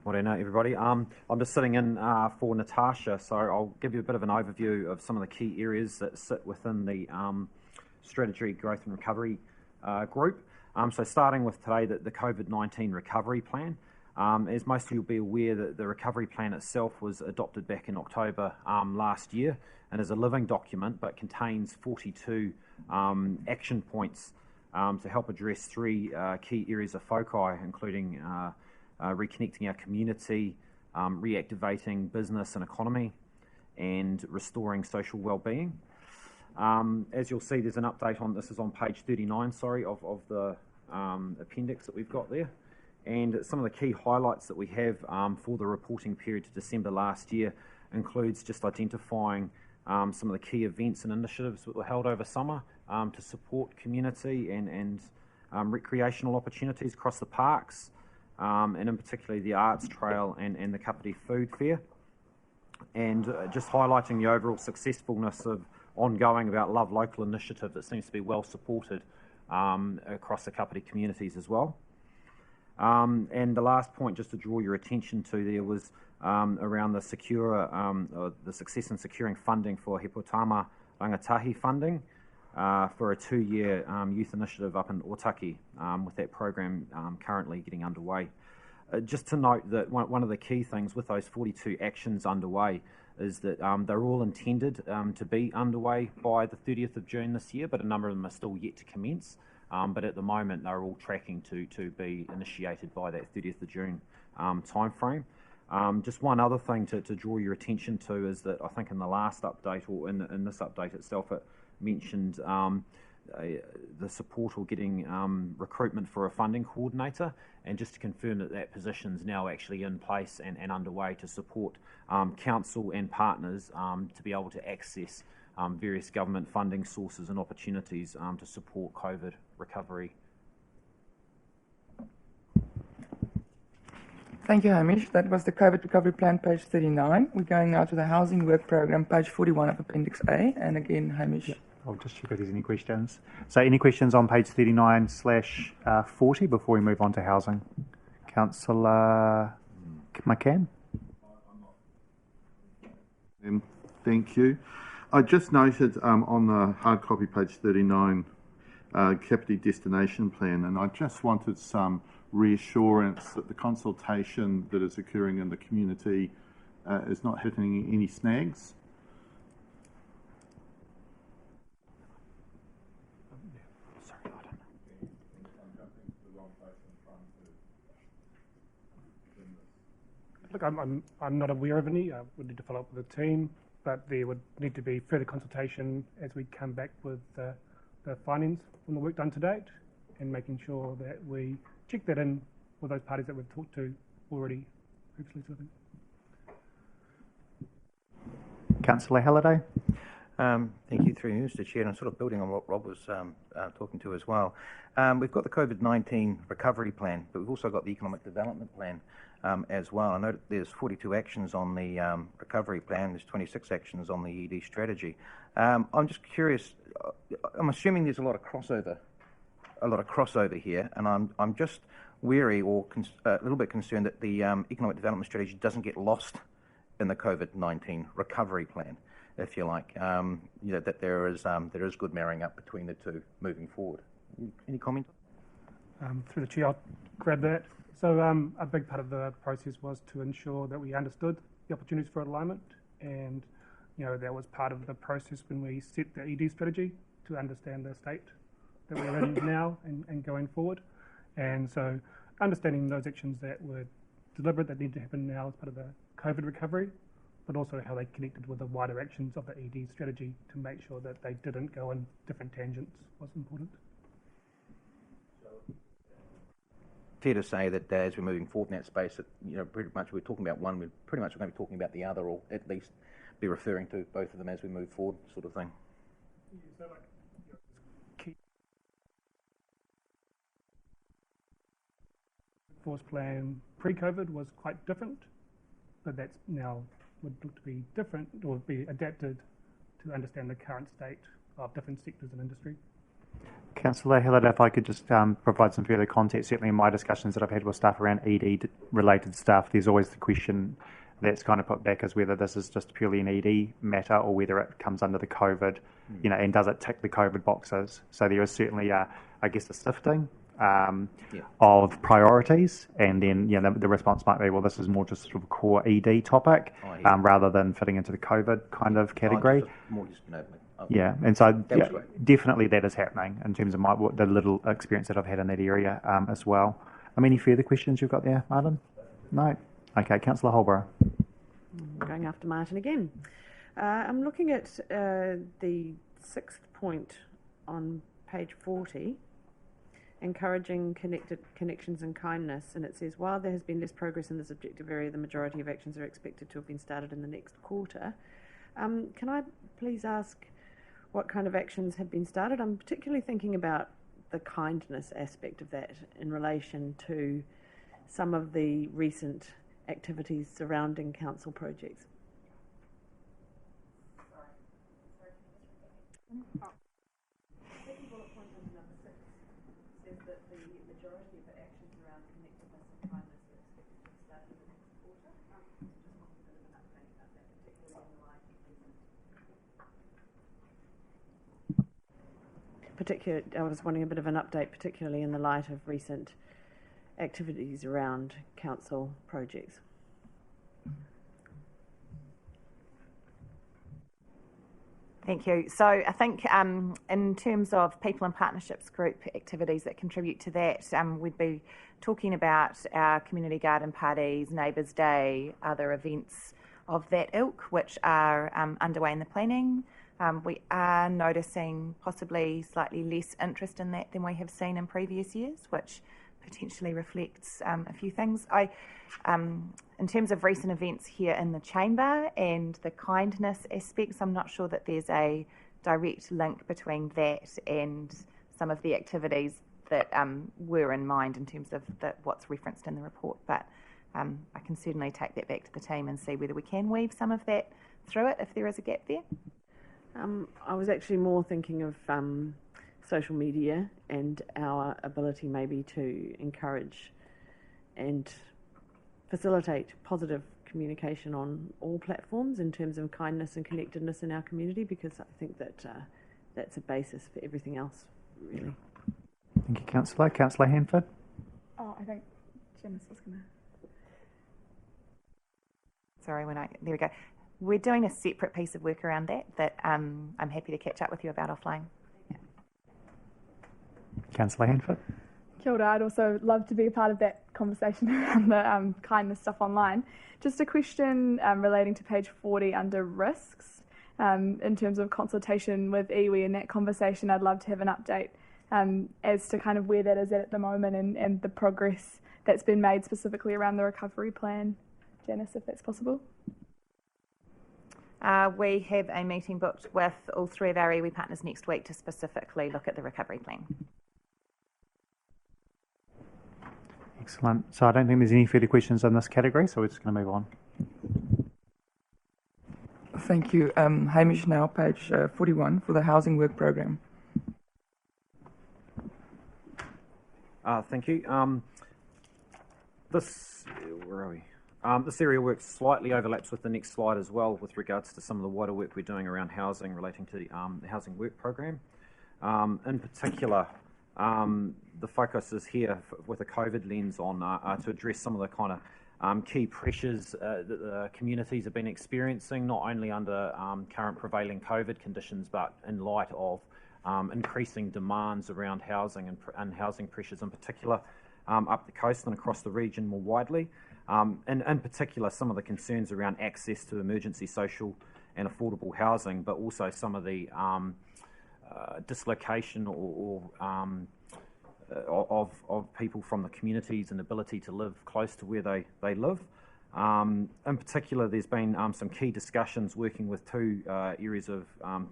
Speaker 17: Morena, everybody. I'm just sitting in for Natasha, so I'll give you a bit of an overview of some of the key areas that sit within the Strategy, Growth and Recovery group. So starting with today, the COVID-19 recovery plan. As most of you will be aware, that the recovery plan itself was adopted back in October last year and is a living document, but contains 42 action points to help address 3 key areas of foci, including reconnecting our community, reactivating business and economy, and restoring social well-being. As you'll see, there's an update on this, is on page 39, of the appendix that we've got there. And some of the key highlights that we have for the reporting period to December last year includes just identifying some of the key events and initiatives that were held over summer to support community and recreational opportunities across the parks, and in particular the Arts Trail and the Kāpiti Food Fair, and just highlighting the overall successfulness of ongoing About Love Local initiative that seems to be well supported across the Kāpiti communities as well. And the last point just to draw your attention to there was around the success in securing funding for Hepotama Rangatahi funding for a 2-year youth initiative up in Otaki, with that program currently getting underway. Just to note that one of the key things with those 42 actions underway is that they're all intended to be underway by the 30th of June this year, but a number of them are still yet to commence. But at the moment, they're all tracking to be initiated by that 30th of June timeframe. Just one other thing to draw your attention to is that I think in the last update, or in this update itself, it mentioned the support or getting recruitment for a funding coordinator, and just to confirm that position's now actually in place and underway to support council and partners to be able to access various government funding sources and opportunities to support COVID recovery.
Speaker 15: Thank you, Hamish. That was the COVID Recovery Plan, page 39. We're going now to the Housing Work Programme, page 41 of Appendix A. And again, Hamish.
Speaker 1: Yep. I'll just check if there's any questions. So any questions on page 39/40 before we move on to housing? Councillor McCann.
Speaker 7: Thank you. I just noted on the hard copy, page 39, Kāpiti Destination Plan, and I just wanted some reassurance that the consultation that is occurring in the community is not hitting any snags.
Speaker 18: Look, I'm not aware of any. I would need to follow up with the team, but there would need to be further consultation as we come back with the findings from the work done to date, and making sure that we check that in with those parties that we've talked to already previously. So
Speaker 1: Councillor Halliday.
Speaker 13: Thank you, through you, Mr. Chair, and I'm sort of building on what Rob was talking to as well. We've got the COVID-19 recovery plan, but we've also got the economic development plan as well. I know that there's 42 actions on the recovery plan, there's 26 actions on the ED strategy. I'm just curious, I'm assuming there's a lot of crossover here, and I'm just wary or a little bit concerned that the economic development strategy doesn't get lost in the COVID-19 recovery plan, if you like. That there is good marrying up between the two moving forward. Any comment?
Speaker 18: Through the chair, I'll grab that. So a big part of the process was to ensure that we understood the opportunities for alignment, and that was part of the process when we set the ED strategy, to understand the state that we're in now and going forward. And so understanding those actions that were deliberate, that need to happen now as part of the COVID recovery, but also how they connected with the wider actions of the ED strategy to make sure that they didn't go in different tangents was important.
Speaker 13: Fair to say that as we're moving forward in that space, that pretty much we're talking about one, we're pretty much going to be talking about the other, or at least be referring to both of them as we move forward, sort of thing.
Speaker 18: So key force plan pre-COVID was quite different, but that's now would look to be different, or be adapted to understand the current state of different sectors and industry.
Speaker 1: Councillor Halliday, if I could just provide some further context. Certainly in my discussions that I've had with staff around ED-related stuff, there's always the question that's kind of put back as whether this is just purely an ED matter or whether it comes under the COVID, and does it tick the COVID boxes. So there is certainly, I guess, a sifting of priorities, and then the response might be, well, this is more just sort of a core ED topic rather than fitting into the COVID kind of category. Yeah, and so definitely that is happening in terms of the little experience that I've had in that area as well. Any further questions you've got there, Martin? No? Okay, Councillor Holborough.
Speaker 14: Going after Martin again. I'm looking at the 6th point on page 40, encouraging connections and kindness, and it says, while there has been less progress in this objective area, the majority of actions are expected to have been started in the next quarter. Can I please ask what kind of actions have been started? I'm particularly thinking about the kindness aspect of that in relation to some of the recent activities surrounding council projects. I was wanting a bit of an update, particularly in the light of recent activities around council projects.
Speaker 10: Thank you. So I think in terms of people and partnerships group activities that contribute to that, we'd be talking about our community garden parties, Neighbours Day, other events of that ilk which are underway in the planning. We are noticing possibly slightly less interest in that than we have seen in previous years, which potentially reflects a few things. In terms of recent events here in the chamber and the kindness aspects, I'm not sure that there's a direct link between that and some of the activities that were in mind in terms of what's referenced in the report. But I can certainly take that back to the team and see whether we can weave some of that through it if there is a gap there.
Speaker 14: I was actually more thinking of social media and our ability maybe to encourage and facilitate positive communication on all platforms in terms of kindness and connectedness in our community, because I think that that's a basis for everything else, really.
Speaker 1: Thank you, Councillor. Councillor Hanford?
Speaker 2: Oh, I think Janice was going to...
Speaker 10: Sorry, there we go. We're doing a separate piece of work around that I'm happy to catch up with you about offline. Yeah.
Speaker 1: Councillor Hanford?
Speaker 19: Kia ora, I'd also love to be a part of that conversation around the kindness stuff online. Just a question relating to page 40 under risks. In terms of consultation with iwi in that conversation, I'd love to have an update as to kind of where that is at the moment and the progress that's been made specifically around the recovery plan. Janice, if that's possible.
Speaker 10: We have a meeting booked with all three of our iwi partners next week to specifically look at the recovery plan.
Speaker 1: Excellent. So I don't think there's any further questions in this category, so we're just going to move on.
Speaker 15: Thank you. Hamish, now page 41 for the housing work program.
Speaker 17: Thank you. Where are we? This area work slightly overlaps with the next slide as well with regards to some of the wider work we're doing around housing relating to the housing work program. In particular, the focus is here with a COVID lens on to address some of the kind of key pressures that the communities have been experiencing, not only under current prevailing COVID conditions, but in light of increasing demands around housing and housing pressures in particular up the coast and across the region more widely. And in particular, some of the concerns around access to emergency social and affordable housing, but also some of the dislocation of people from the communities and ability to live close to where they live. In particular, there's been some key discussions working with two areas of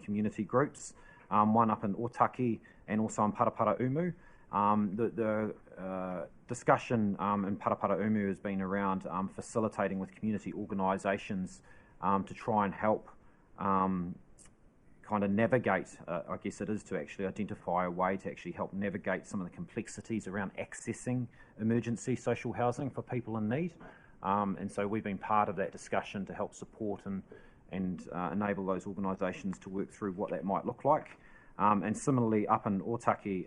Speaker 17: community groups, one up in Otaki and also in Parapara Umu. The discussion in Parapara Umu has been around facilitating with community organisations to try and help kind of navigate, I guess it is to actually identify a way to actually help navigate some of the complexities around accessing emergency social housing for people in need. And so we've been part of that discussion to help support and enable those organisations to work through what that might look like. And similarly, up in Otaki,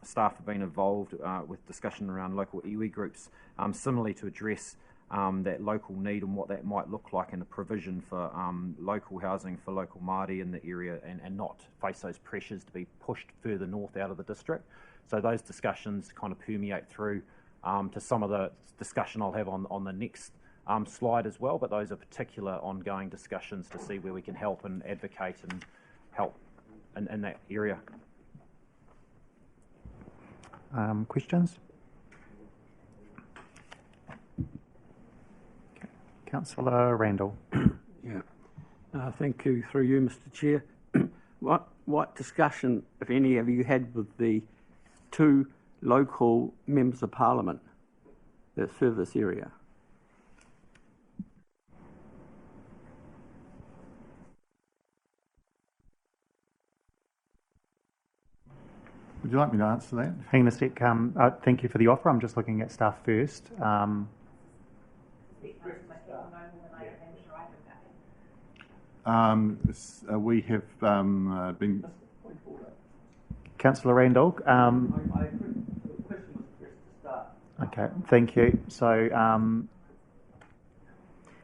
Speaker 17: staff have been involved with discussion around local iwi groups, similarly to address that local need and what that might look like in a provision for local housing for local Māori in the area and not face those pressures to be pushed further north out of the district. So those discussions kind of permeate through to some of the discussion I'll have on the next slide as well, but those are particular ongoing discussions to see where we can help and advocate and help in that area.
Speaker 1: Questions? Okay. Councillor Randall.
Speaker 6: Yeah. Thank you, through you, Mr. Chair. What discussion, if any, have you had with the two local members of Parliament that serve this area.
Speaker 7: Would you like me to answer that?
Speaker 1: Hang on a sec. Thank you for the offer. I'm just looking at staff first.
Speaker 7: We have been...
Speaker 1: Councillor Randall. Okay, thank you. So,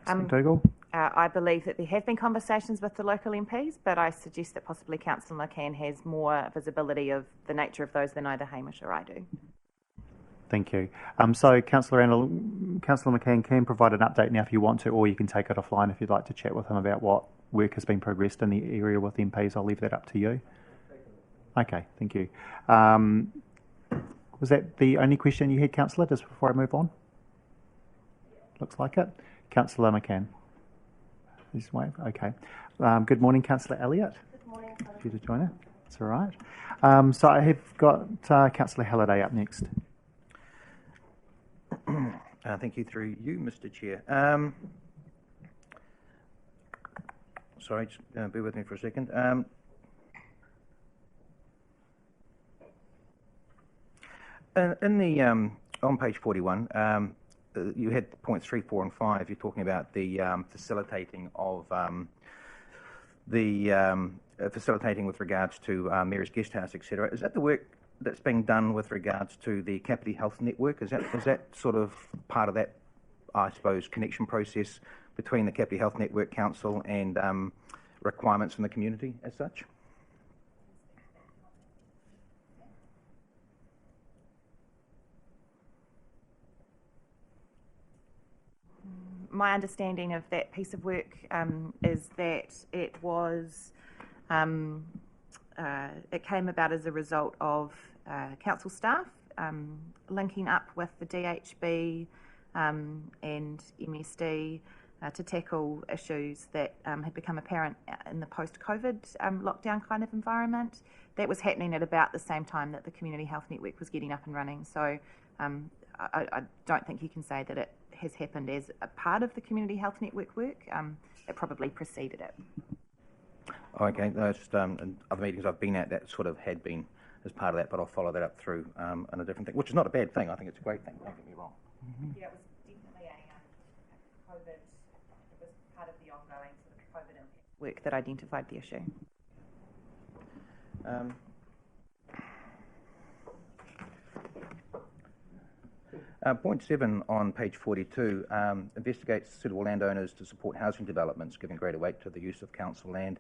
Speaker 1: Dougal?
Speaker 10: I believe that there have been conversations with the local MPs, but I suggest that possibly Councillor McCann has more visibility of the nature of those than either Hamish or I do.
Speaker 1: Thank you. So, Councillor Randall, Councillor McCann can provide an update now if you want to, or you can take it offline if you'd like to chat with him about what work has been progressed in the area with MPs. I'll leave that up to you. Okay, thank you. Was that the only question you had, Councillor, just before I move on? Looks like it. Councillor McCann. Please wave. Okay. Good morning, Councillor Elliott.
Speaker 20: Good morning.
Speaker 1: Thank you to join us. That's all right. So I have got Councillor Halliday up next.
Speaker 13: Thank you, through you, Mr. Chair. Sorry, just bear with me for a second. In the on page 41, you had points 3, 4, and 5. You're talking about the facilitating of facilitating with regards to Mary's Guest House, etc. Is that the work that's being done with regards to the Kāpiti Health Network? Is that sort of part of that, I suppose, connection process between the Kāpiti Health Network Council and requirements from the community as such?
Speaker 10: My understanding of that piece of work is that it was it came about as a result of council staff linking up with the DHB and MSD to tackle issues that had become apparent in the post-COVID lockdown kind of environment. That was happening at about the same time that the Community Health Network was getting up and running. So I don't think you can say that it has happened as a part of the Community Health Network work. It probably preceded it.
Speaker 13: Okay, no, just in other meetings I've been at, that sort of had been as part of that, but I'll follow that up through on a different thing, which is not a bad thing. I think it's a great thing, don't get me wrong.
Speaker 10: Yeah, it was definitely a COVID, it was part of the ongoing sort of COVID impact work that identified the issue.
Speaker 13: Point 7 on page 42 investigates suitable landowners to support housing developments, giving greater weight to the use of council land.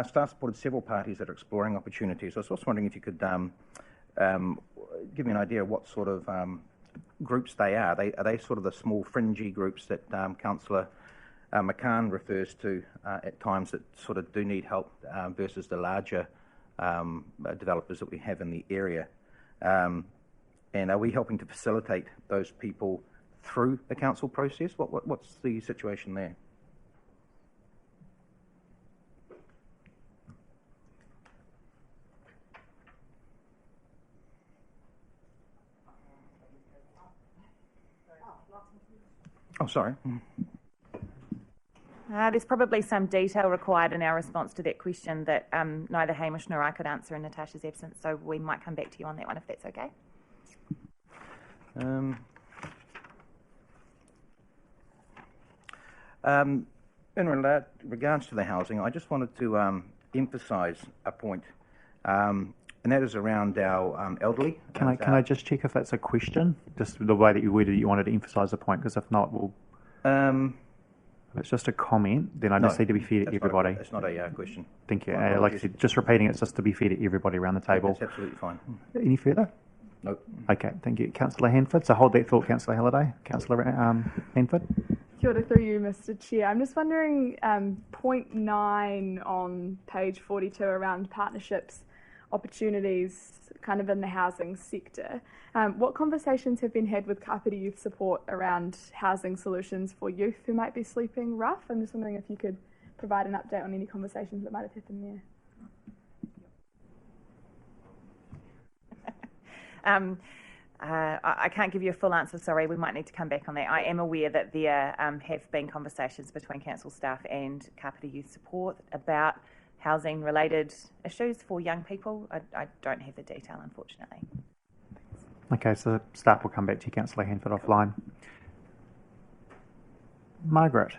Speaker 13: Staff supported several parties that are exploring opportunities. I was also wondering if you could give me an idea of what sort of groups they are. Are they sort of the small fringy groups that Councillor McCann refers to at times that sort of do need help versus the larger developers that we have in the area? And are we helping to facilitate those people through the council process? What's the situation there? Oh, sorry.
Speaker 10: There's probably some detail required in our response to that question that neither Hamish nor I could answer in Natasha's absence, so we might come back to you on that one if that's okay.
Speaker 13: In regards to the housing, I just wanted to emphasise a point, and that is around our elderly.
Speaker 1: Can I just check if that's a question? Just the way that you worded it, you wanted to emphasise a point, because if not, we'll... if it's just a comment, then I just need to be fair to everybody.
Speaker 13: It's not a question.
Speaker 1: Thank you. Like I said, just repeating it just to be fair to everybody around the table.
Speaker 13: That's absolutely fine.
Speaker 1: Any further?
Speaker 13: Nope.
Speaker 1: Okay, thank you. Councillor Hanford. So hold that thought, Councillor Halliday. Councillor Hanford.
Speaker 19: Kia ora through you, Mr. Chair. I'm just wondering, point 9 on page 42 around partnerships, opportunities kind of in the housing sector. What conversations have been had with Kāpiti Youth Support around housing solutions for youth who might be sleeping rough? I'm just wondering if you could provide an update on any conversations that might have happened there.
Speaker 10: I can't give you a full answer, sorry, we might need to come back on that. I am aware that there have been conversations between council staff and Kāpiti Youth Support about housing-related issues for young people. I don't have the detail, unfortunately.
Speaker 1: Okay, so staff will come back to you, Councillor Hanford, offline. Margaret.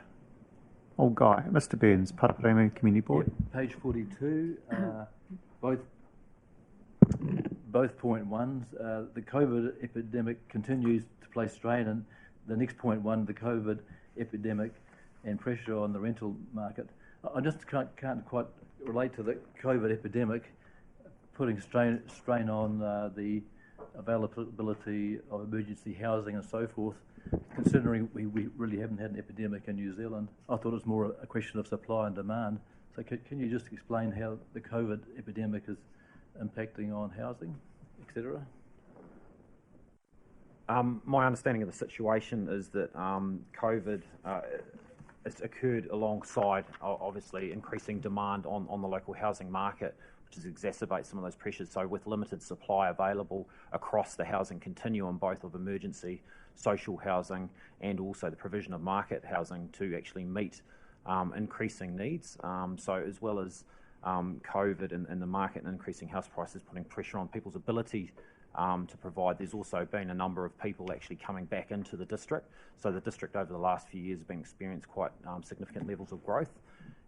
Speaker 1: Oh, Guy. Mr Burns, Paraparaumu Community Board.
Speaker 20: Yep, page 42, both point ones. The COVID epidemic continues to place strain, and the next point one, the COVID epidemic and pressure on the rental market. I just can't quite relate to the COVID epidemic putting strain on the availability of emergency housing and so forth, considering we really haven't had an epidemic in New Zealand. I thought it was more a question of supply and demand. So can you just explain how the COVID epidemic is impacting on housing, etc.?
Speaker 17: My understanding of the situation is that COVID has occurred alongside, obviously, increasing demand on the local housing market, which has exacerbated some of those pressures. So with limited supply available across the housing continuum, both of emergency, social housing, and also the provision of market housing to actually meet increasing needs. So as well as COVID and the market and increasing house prices putting pressure on people's ability to provide, there's also been a number of people actually coming back into the district. So the district over the last few years has been experienced quite significant levels of growth.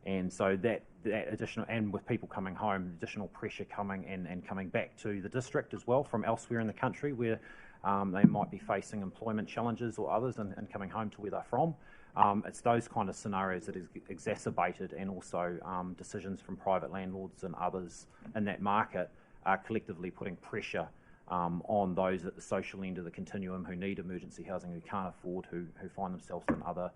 Speaker 17: And so that additional, and with people coming home, additional pressure coming and coming back to the district as well from elsewhere in the country where they might be facing employment challenges or others and coming home to where they're from. It's those kind of scenarios that is exacerbated, and also decisions from private landlords and others in that market are collectively putting pressure on those at the social end of the continuum who need emergency housing, who can't afford, who find themselves in other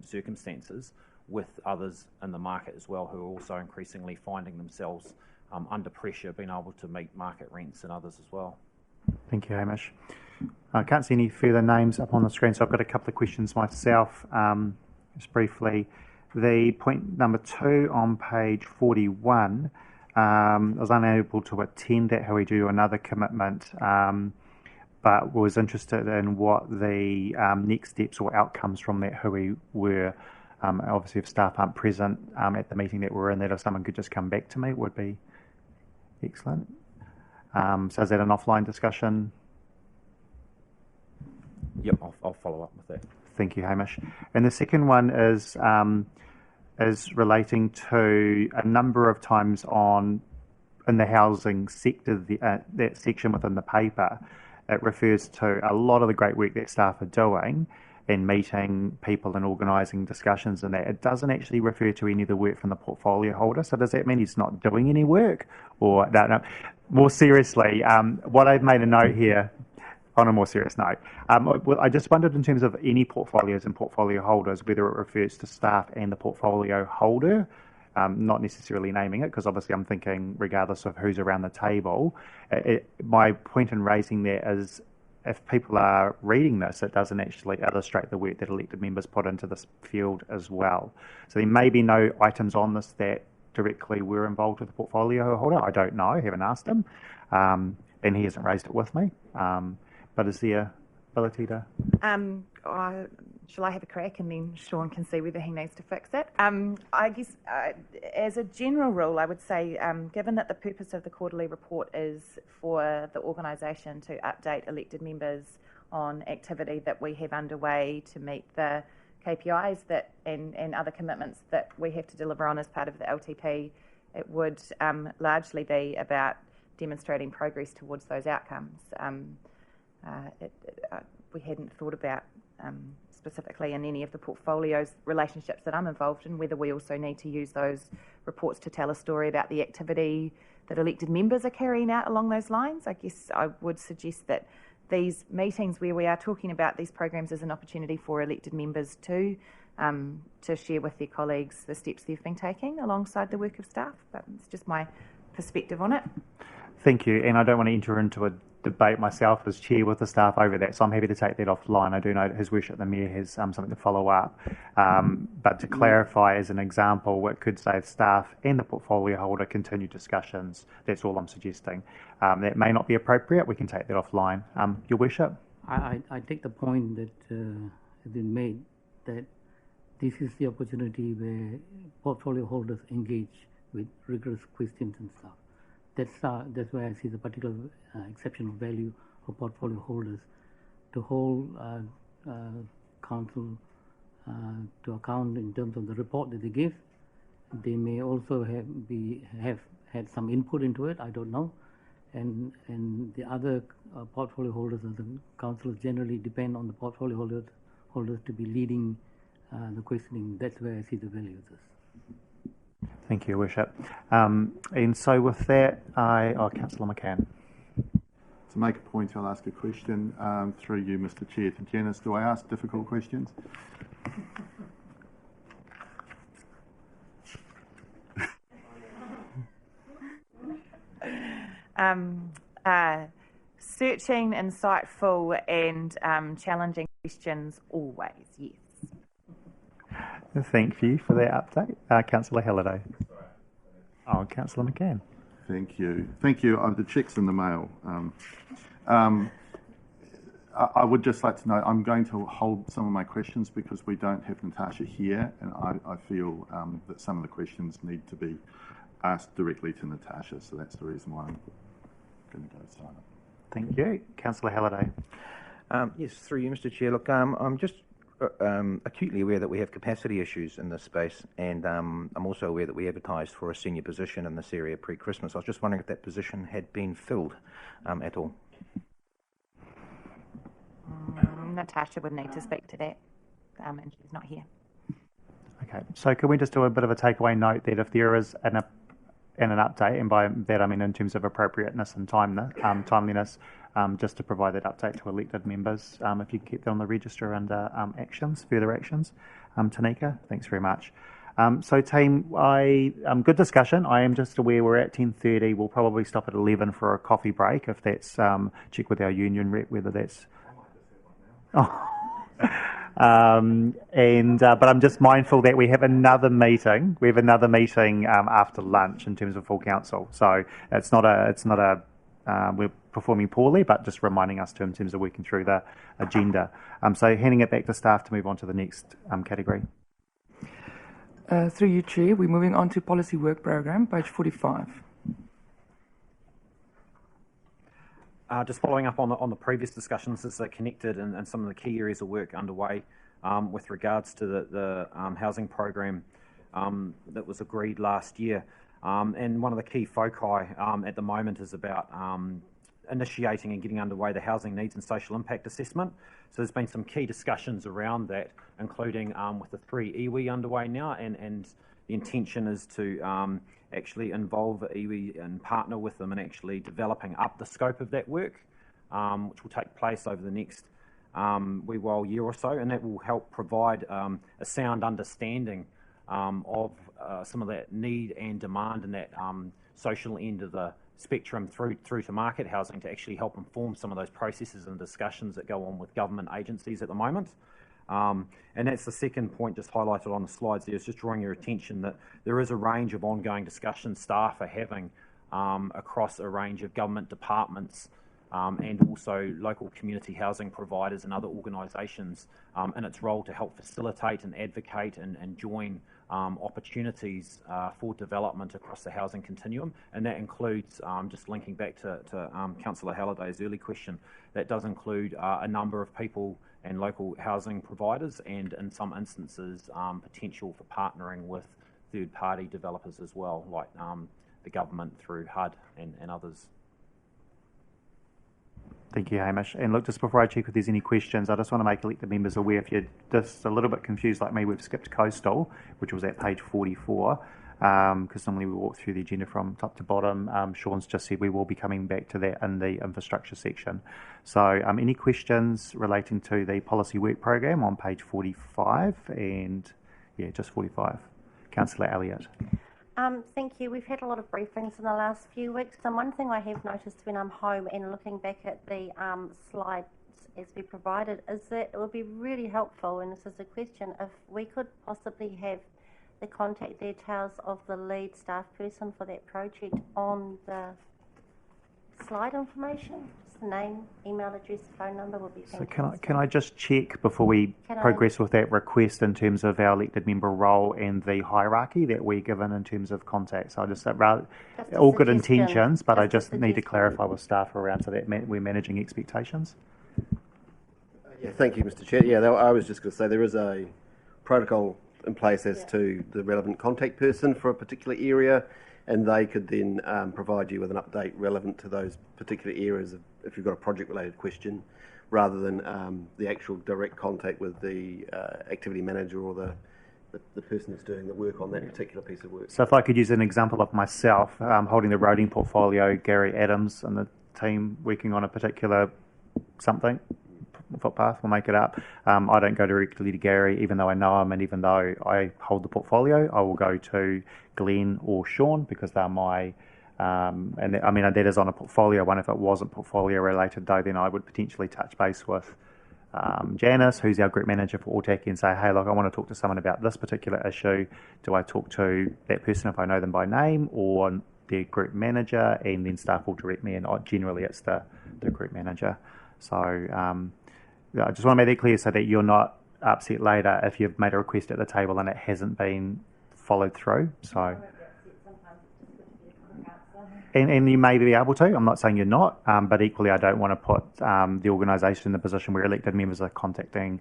Speaker 17: circumstances, with others in the market as well who are also increasingly finding themselves under pressure, being able to meet market rents and others as well.
Speaker 1: Thank you, Hamish. I can't see any further names up on the screen, so I've got a couple of questions myself. Just briefly, the point number 2 on page 41, I was unable to attend that, how we do another commitment, but was interested in what the next steps or outcomes from that, who we were. Obviously, if staff aren't present at the meeting that we're in, that if someone could just come back to me, would be excellent. So is that an offline discussion?
Speaker 17: Yep, I'll follow up with that.
Speaker 1: Thank you, Hamish. And the second one is relating to a number of times in the housing sector, that section within the paper, it refers to a lot of the great work that staff are doing in meeting people and organising discussions and that. It doesn't actually refer to any of the work from the portfolio holder. So does that mean he's not doing any work? Or no. More seriously, what I've made a note here, on a more serious note, I just wondered in terms of any portfolios and portfolio holders, whether it refers to staff and the portfolio holder, not necessarily naming it, because obviously I'm thinking regardless of who's around the table. My point in raising that is, if people are reading this, it doesn't actually illustrate the work that elected members put into this field as well. So there may be no items on this that directly were involved with the portfolio holder. I don't know, I haven't asked him, and he hasn't raised it with me. But is there ability to?
Speaker 10: Shall I have a crack and then Sean can see whether he needs to fix it? I guess as a general rule, I would say, given that the purpose of the quarterly report is for the organisation to update elected members on activity that we have underway to meet the KPIs that and other commitments that we have to deliver on as part of the LTP, it would largely be about demonstrating progress towards those outcomes. We hadn't thought about specifically in any of the portfolios relationships that I'm involved in, whether we also need to use those reports to tell a story about the activity that elected members are carrying out along those lines. I guess I would suggest that these meetings where we are talking about these programs is an opportunity for elected members to share with their colleagues the steps they've been taking alongside the work of staff. But it's just my perspective on it.
Speaker 1: Thank you, and I don't want to enter into a debate myself as chair with the staff over that, so I'm happy to take that offline. I do know that His Worship the Mayor has something to follow up. But to clarify, as an example, it could say staff and the portfolio holder continue discussions. That's all I'm suggesting. That may not be appropriate. We can take that offline. Your Worship?
Speaker 21: I take the point that has been made that this is the opportunity where portfolio holders engage with rigorous questions and stuff. That's why I see the particular exceptional value of portfolio holders to hold council to account in terms of the report that they give. They may also have had some input into it. I don't know, and the other portfolio holders and the councillors generally depend on the portfolio holders to be leading the questioning. That's where I see the value of this.
Speaker 1: Thank you, Worship. And so with that, Councillor McCann.
Speaker 7: To make a point, I'll ask a question through you, Mr. Chair. To Janice, do I ask difficult questions?
Speaker 10: Searching, insightful, and challenging questions always, yes.
Speaker 1: Thank you for that update. Councillor Halliday. Oh, Councillor McCann.
Speaker 7: Thank you. Thank you. The check's in the mail. I would just like to know, I'm going to hold some of my questions because we don't have Natasha here, and I feel that some of the questions need to be asked directly to Natasha, so that's the reason why I'm going to go silent.
Speaker 1: Thank you. Councillor Halliday.
Speaker 13: Yes, through you, Mr. Chair. Look, I'm just acutely aware that we have capacity issues in this space, and I'm also aware that we advertised for a senior position in this area pre-Christmas. I was just wondering if that position had been filled at all.
Speaker 10: Natasha would need to speak to that, and she's not here.
Speaker 1: Okay, so can we just do a bit of a takeaway note that if there is an update, and by that I mean in terms of appropriateness and timeliness, just to provide that update to elected members, if you can keep that on the register under further actions. Tanika, thanks very much. So team, good discussion. I am just aware we're at 10:30. We'll probably stop at 11 for a coffee break, if that's, check with our union rep whether that's... but I'm just mindful that we have another meeting. We have another meeting after lunch in terms of full council. So it's not a we're performing poorly, but just reminding us in terms of working through the agenda. So handing it back to staff to move on to the next category.
Speaker 15: Through you, Chair, we're moving on to Policy Work Programme, page 45.
Speaker 17: Just following up on the previous discussions, it's connected and some of the key areas of work underway with regards to the housing program that was agreed last year. And one of the key foci at the moment is about initiating and getting underway the housing needs and social impact assessment. So there's been some key discussions around that, including with the 3 iwi underway now, and the intention is to actually involve iwi and partner with them in actually developing up the scope of that work, which will take place over the next wee while year or so, and that will help provide a sound understanding of some of that need and demand and that social end of the spectrum through to market housing to actually help inform some of those processes and discussions that go on with government agencies at the moment. And that's the second point just highlighted on the slides there, is just drawing your attention that there is a range of ongoing discussions staff are having across a range of government departments and also local community housing providers and other organisations in its role to help facilitate and advocate and join opportunities for development across the housing continuum. And that includes, just linking back to Councillor Halliday's early question, that does include a number of people and local housing providers, and in some instances potential for partnering with third-party developers as well, like the government through HUD and others.
Speaker 1: Thank you, Hamish. And look, just before I check if there's any questions, I just want to make elected members aware, if you're just a little bit confused like me, we've skipped coastal, which was at page 44, because normally we walk through the agenda from top to bottom. Sean's just said we will be coming back to that in the infrastructure section. So any questions relating to the policy work program on page 45? And yeah, just 45. Councillor Elliott.
Speaker 3: Thank you. We've had a lot of briefings in the last few weeks, and one thing I have noticed when I'm home and looking back at the slides as we provided is that it would be really helpful, and this is a question, if we could possibly have the contact details of the lead staff person for that project on the slide information. Just the name, email address, phone number would be fantastic.
Speaker 1: So can I just check before we progress with that request in terms of our elected member role and the hierarchy that we're given in terms of contact? So I just all good intentions, but I just need to clarify with staff around so that we're managing expectations.
Speaker 9: Yeah, thank you, Mr. Chair. Yeah, I was just going to say there is a protocol in place as to the relevant contact person for a particular area, and they could then provide you with an update relevant to those particular areas if you've got a project-related question, rather than the actual direct contact with the activity manager or the person that's doing the work on that particular piece of work.
Speaker 1: So if I could use an example of myself holding the roading portfolio, Gary Adams and the team working on a particular something, footpath, we'll make it up. I don't go directly to Gary, even though I know him, and even though I hold the portfolio, I will go to Glenn or Sean because they're my, that is on a portfolio one. If it wasn't portfolio related though, then I would potentially touch base with Janice, who's our group manager for Autaki, and say, hey, look, I want to talk to someone about this particular issue. Do I talk to that person if I know them by name, or their group manager? And then staff will direct me, and generally it's the group manager. So I just want to make that clear so that you're not upset later if you've made a request at the table and it hasn't been followed through. So, and you may be able to. I'm not saying you're not, but equally I don't want to put the organisation in the position where elected members are contacting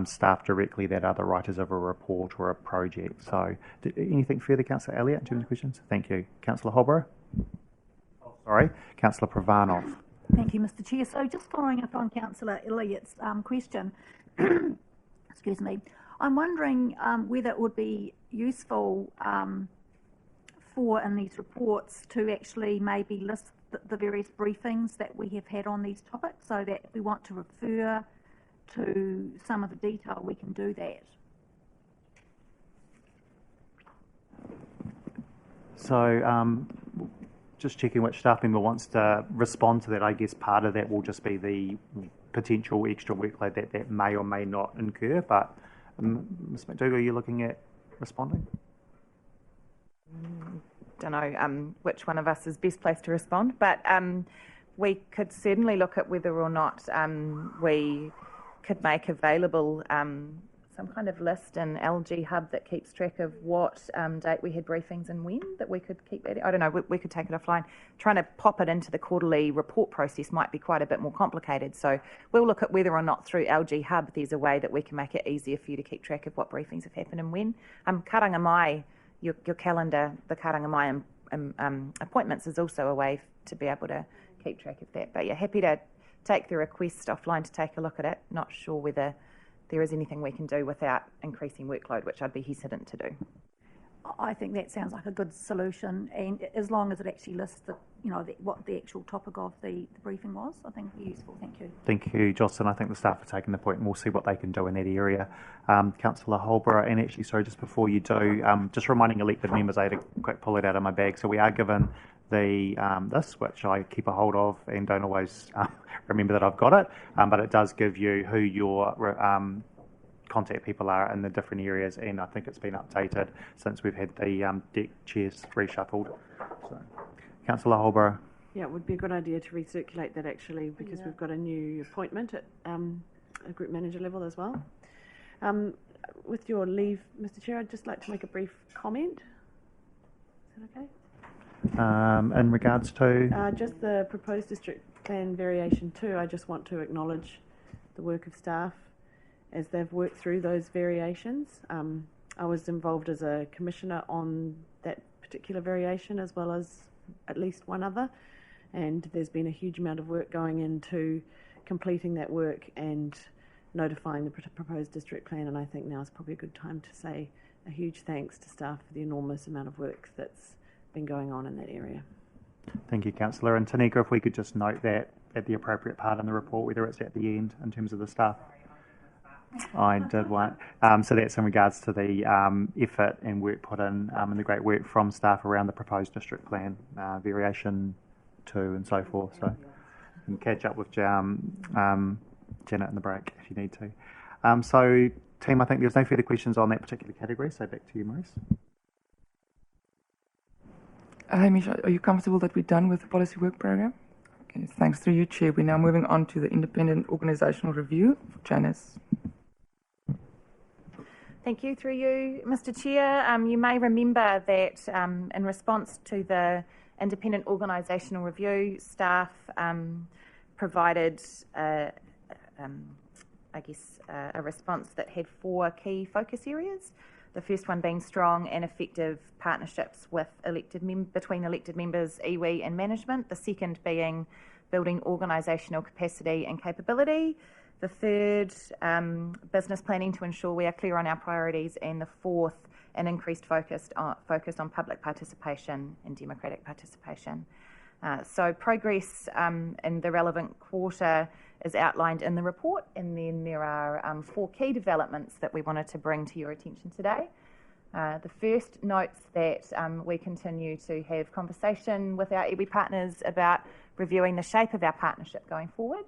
Speaker 1: staff directly that are the writers of a report or a project. So, anything further, Councillor Elliott, in terms of questions? Thank you. Councillor Holborough? Oh, sorry. Councillor Pravanov.
Speaker 16: Thank you, Mr. Chair. So just following up on Councillor Elliott's question, excuse me, I'm wondering whether it would be useful for in these reports to actually maybe list the various briefings that we have had on these topics, so that if we want to refer to some of the detail, we can do that.
Speaker 1: So just checking which staff member wants to respond to that. I guess part of that will just be the potential extra workload that may or may not incur. But Ms. McDougall, are you looking at responding?
Speaker 10: Don't know which one of us is best placed to respond, but we could certainly look at whether or not we could make available some kind of list in LG Hub that keeps track of what date we had briefings and when, that we could keep that. I don't know, we could take it offline. Trying to pop it into the quarterly report process might be quite a bit more complicated. So we'll look at whether or not through LG Hub there's a way that we can make it easier for you to keep track of what briefings have happened and when. Karanga Mai, your calendar, the Karanga Mai appointments is also a way to be able to keep track of that. But yeah, happy to take the request offline to take a look at it. Not sure whether there is anything we can do without increasing workload, which I'd be hesitant to do.
Speaker 16: I think that sounds like a good solution, and as long as it actually lists what the actual topic of the briefing was, I think it'd be useful. Thank you.
Speaker 1: Thank you, Jocelyn. I think the staff are taking the point, and we'll see what they can do in that area. Councillor Holborough, and actually, sorry, just before you do, just reminding elected members, I had to quick pull it out of my bag. So we are given this, which I keep a hold of and don't always remember that I've got it, but it does give you who your contact people are in the different areas, and I think it's been updated since we've had the deck chairs reshuffled. So, Councillor Holborough.
Speaker 14: Yeah, it would be a good idea to recirculate that actually, because we've got a new appointment at a group manager level as well. With your leave, Mr. Chair, I'd just like to make a brief comment. Is that okay?
Speaker 1: In regards to?
Speaker 14: Just the proposed district plan variation 2, I just want to acknowledge the work of staff as they've worked through those variations. I was involved as a commissioner on that particular variation as well as at least one other, and there's been a huge amount of work going into completing that work and notifying the proposed district plan, and I think now is probably a good time to say a huge thanks to staff for the enormous amount of work that's been going on in that area.
Speaker 1: Thank you, Councillor. And Tanika, if we could just note that at the appropriate part in the report, whether it's at the end in terms of the staff. I did one. So that's in regards to the effort and work put in and the great work from staff around the proposed district plan, variation 2 and so forth. So you can catch up with Janet in the break if you need to. So team, I think there's no further questions on that particular category. So back to you, Maurice.
Speaker 15: Hamish, are you comfortable that we're done with the policy work program? Okay, thanks through you, Chair. We're now moving on to the independent organisational review. Janice.
Speaker 10: Thank you, through you, Mr. Chair. You may remember that in response to the independent organisational review, staff provided a response that had 4 key focus areas. The first one being strong and effective partnerships with between elected members, iwi and management. The second being building organisational capacity and capability. The third, business planning to ensure we are clear on our priorities. And the fourth, an increased focus on public participation and democratic participation. So progress in the relevant quarter is outlined in the report, and then there are 4 key developments that we wanted to bring to your attention today. The first notes that we continue to have conversation with our iwi partners about reviewing the shape of our partnership going forward.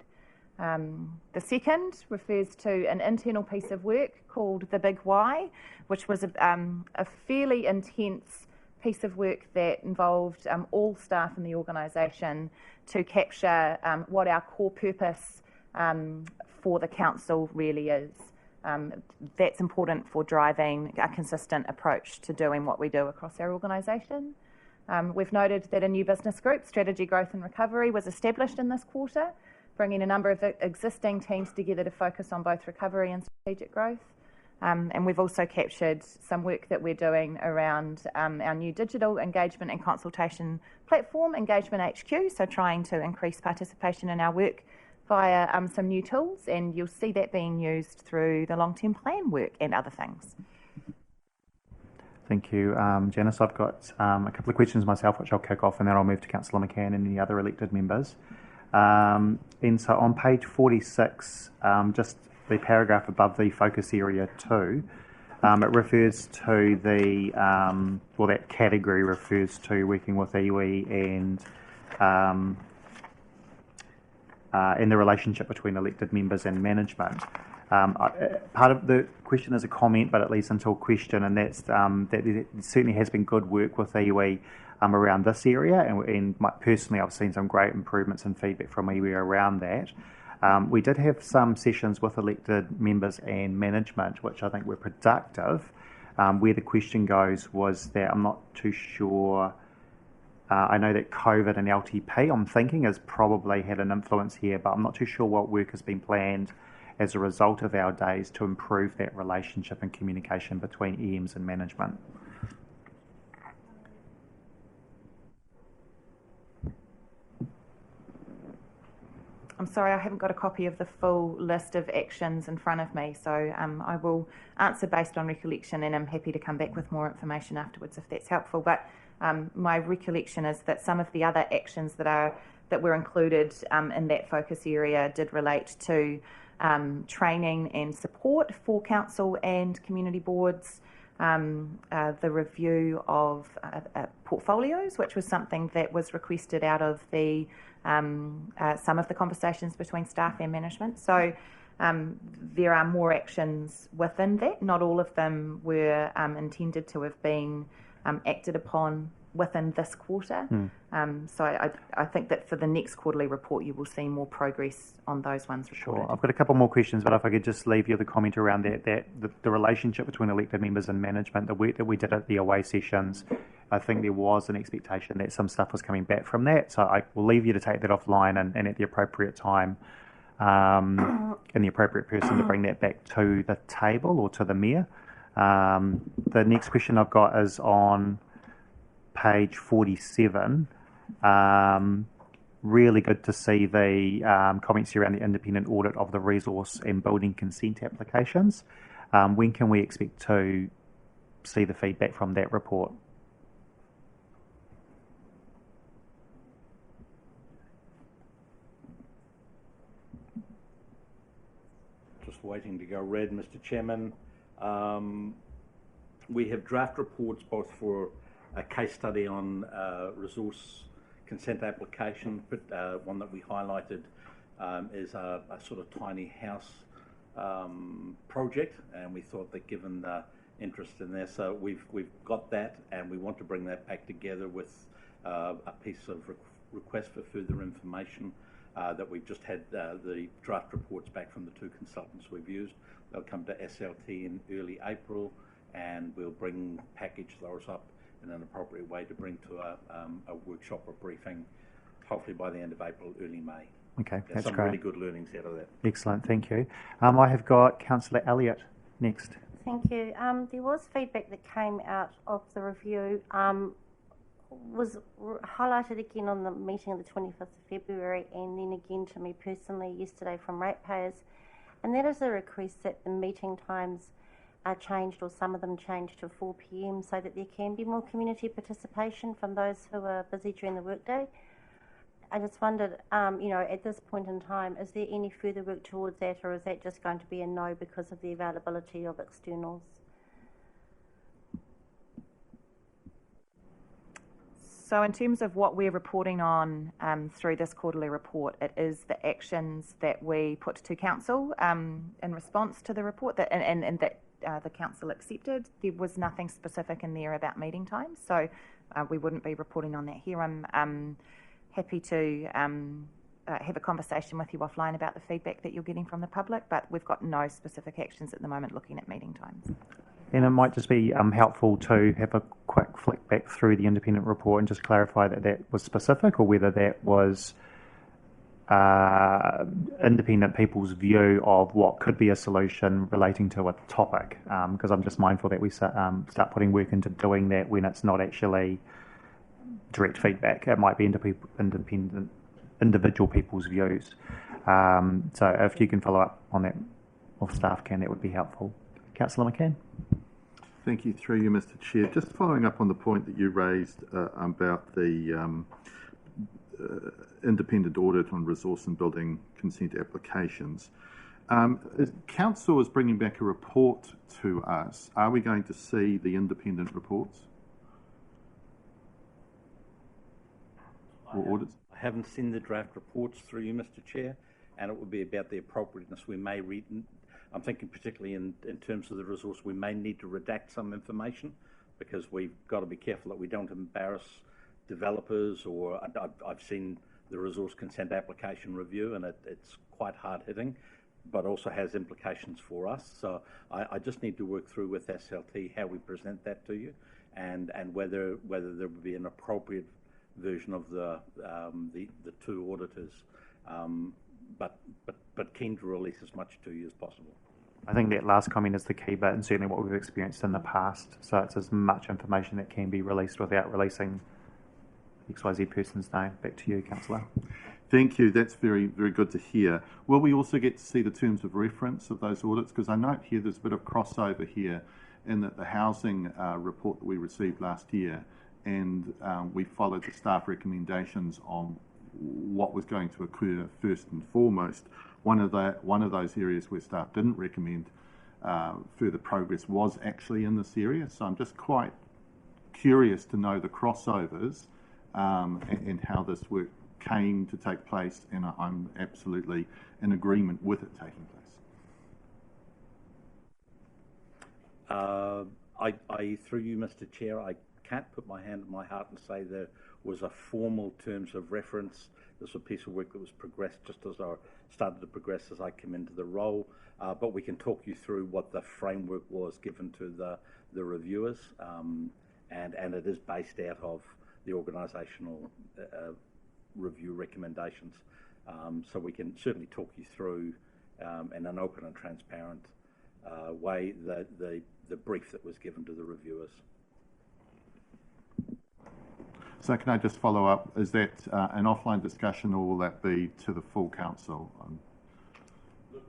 Speaker 10: The second refers to an internal piece of work called The Big Why, which was a fairly intense piece of work that involved all staff in the organisation to capture what our core purpose for the council really is. That's important for driving a consistent approach to doing what we do across our organisation. We've noted that a new business group, Strategy, Growth and Recovery, was established in this quarter, bringing a number of existing teams together to focus on both recovery and strategic growth. And we've also captured some work that we're doing around our new digital engagement and consultation platform, Engagement HQ, so trying to increase participation in our work via some new tools, and you'll see that being used through the long-term plan work and other things.
Speaker 1: Thank you, Janice. I've got a couple of questions myself, which I'll kick off, and then I'll move to Councillor McCann and any other elected members. And so on page 46, just the paragraph above the focus area 2, it refers to the, that category refers to working with iwi and the relationship between elected members and management. Part of the question is a comment, but it leads into a question, and that's that there certainly has been good work with iwi around this area, and personally I've seen some great improvements and feedback from iwi around that. We did have some sessions with elected members and management, which I think were productive. Where the question goes was that I'm not too sure. I know that Covet and LTP, I'm thinking, has probably had an influence here, but I'm not too sure what work has been planned as a result of our days to improve that relationship and communication between EMs and management.
Speaker 10: I'm sorry, I haven't got a copy of the full list of actions in front of me, so I will answer based on recollection, and I'm happy to come back with more information afterwards if that's helpful. But my recollection is that some of the other actions that were included in that focus area did relate to training and support for council and community boards, the review of portfolios, which was something that was requested out of the some of the conversations between staff and management. So there are more actions within that. Not all of them were intended to have been acted upon within this quarter. So I think that for the next quarterly report you will see more progress on those ones reported.
Speaker 1: Sure. I've got a couple more questions, but if I could just leave you the comment around that the relationship between elected members and management, the work that we did at the away sessions, I think there was an expectation that some stuff was coming back from that. So I will leave you to take that offline and at the appropriate time and the appropriate person to bring that back to the table or to the mayor. The next question I've got is on page 47. Really good to see the comments around the independent audit of the resource and building consent applications. When can we expect to see the feedback from that report?
Speaker 4: Just whilst waiting to go read, Mr. Chairman. We have draft reports both for a case study on resource consent application, but one that we highlighted is a sort of tiny house project, and we thought that given the interest in there, so we've got that, and we want to bring that back together with a piece of request for further information that we've just had the draft reports back from the two consultants we've used. They'll come to SLT in early April, and we'll package those up in an appropriate way to bring to a workshop or briefing, hopefully by the end of April, early May.
Speaker 1: Okay,
Speaker 4: There's
Speaker 1: that's
Speaker 4: some
Speaker 1: great.
Speaker 4: really good learnings out of that.
Speaker 1: Excellent, thank you. I have got Councillor Elliott next.
Speaker 3: Thank you. There was feedback that came out of the review, was highlighted again on the meeting of the 25th of February, and then again to me personally yesterday from ratepayers, and that is a request that the meeting times are changed, or some of them changed to 4 p.m, so that there can be more community participation from those who are busy during the workday. I just wondered, at this point in time, is there any further work towards that, or is that just going to be a no because of the availability of externals?
Speaker 10: So in terms of what we're reporting on through this quarterly report, it is the actions that we put to Council in response to the report and that the Council accepted. There was nothing specific in there about meeting times, so we wouldn't be reporting on that here. I'm happy to have a conversation with you offline about the feedback that you're getting from the public, but we've got no specific actions at the moment looking at meeting times.
Speaker 1: And it might just be helpful to have a quick flick back through the independent report and just clarify that that was specific, or whether that was independent people's view of what could be a solution relating to a topic, because I'm just mindful that we start putting work into doing that when it's not actually direct feedback. It might be independent individual people's views. So if you can follow up on that, or staff can, that would be helpful. Councillor McCann.
Speaker 7: Thank you, through you, Mr. Chair. Just following up on the point that you raised about the independent audit on resource and building consent applications. Council is bringing back a report to us. Are we going to see the independent reports or audits?
Speaker 4: I haven't seen the draft reports through you, Mr. Chair, and it would be about the appropriateness. We may read. I'm thinking particularly in terms of the resource, we may need to redact some information, because we've got to be careful that we don't embarrass developers, or I've seen the resource consent application review, and it's quite hard-hitting, but also has implications for us. So I just need to work through with SLT how we present that to you, and whether there would be an appropriate version of the two auditors, but keen to release as much to you as possible.
Speaker 1: I think that last comment is the key bit, and certainly what we've experienced in the past. So it's as much information that can be released without releasing XYZ person's name. Back to you, Councillor.
Speaker 7: Thank you. That's very, very good to hear. Will we also get to see the terms of reference of those audits? Because I note here there's a bit of crossover here in that the housing report that we received last year, and we followed the staff recommendations on what was going to occur first and foremost. One of those areas where staff didn't recommend further progress was actually in this area. So I'm just quite curious to know the crossovers and how this work came to take place, and I'm absolutely in agreement with it taking place.
Speaker 4: Through you, Mr. Chair, I can't put my hand on my heart and say there was a formal terms of reference. This was a piece of work that was progressed just as I started to progress as I came into the role, but we can talk you through what the framework was given to the reviewers, and it is based out of the organisational review recommendations, so we can certainly talk you through in an open and transparent way the brief that was given to the reviewers.
Speaker 7: So can I just follow up? Is that an offline discussion, or will that be to the full council?
Speaker 4: Look,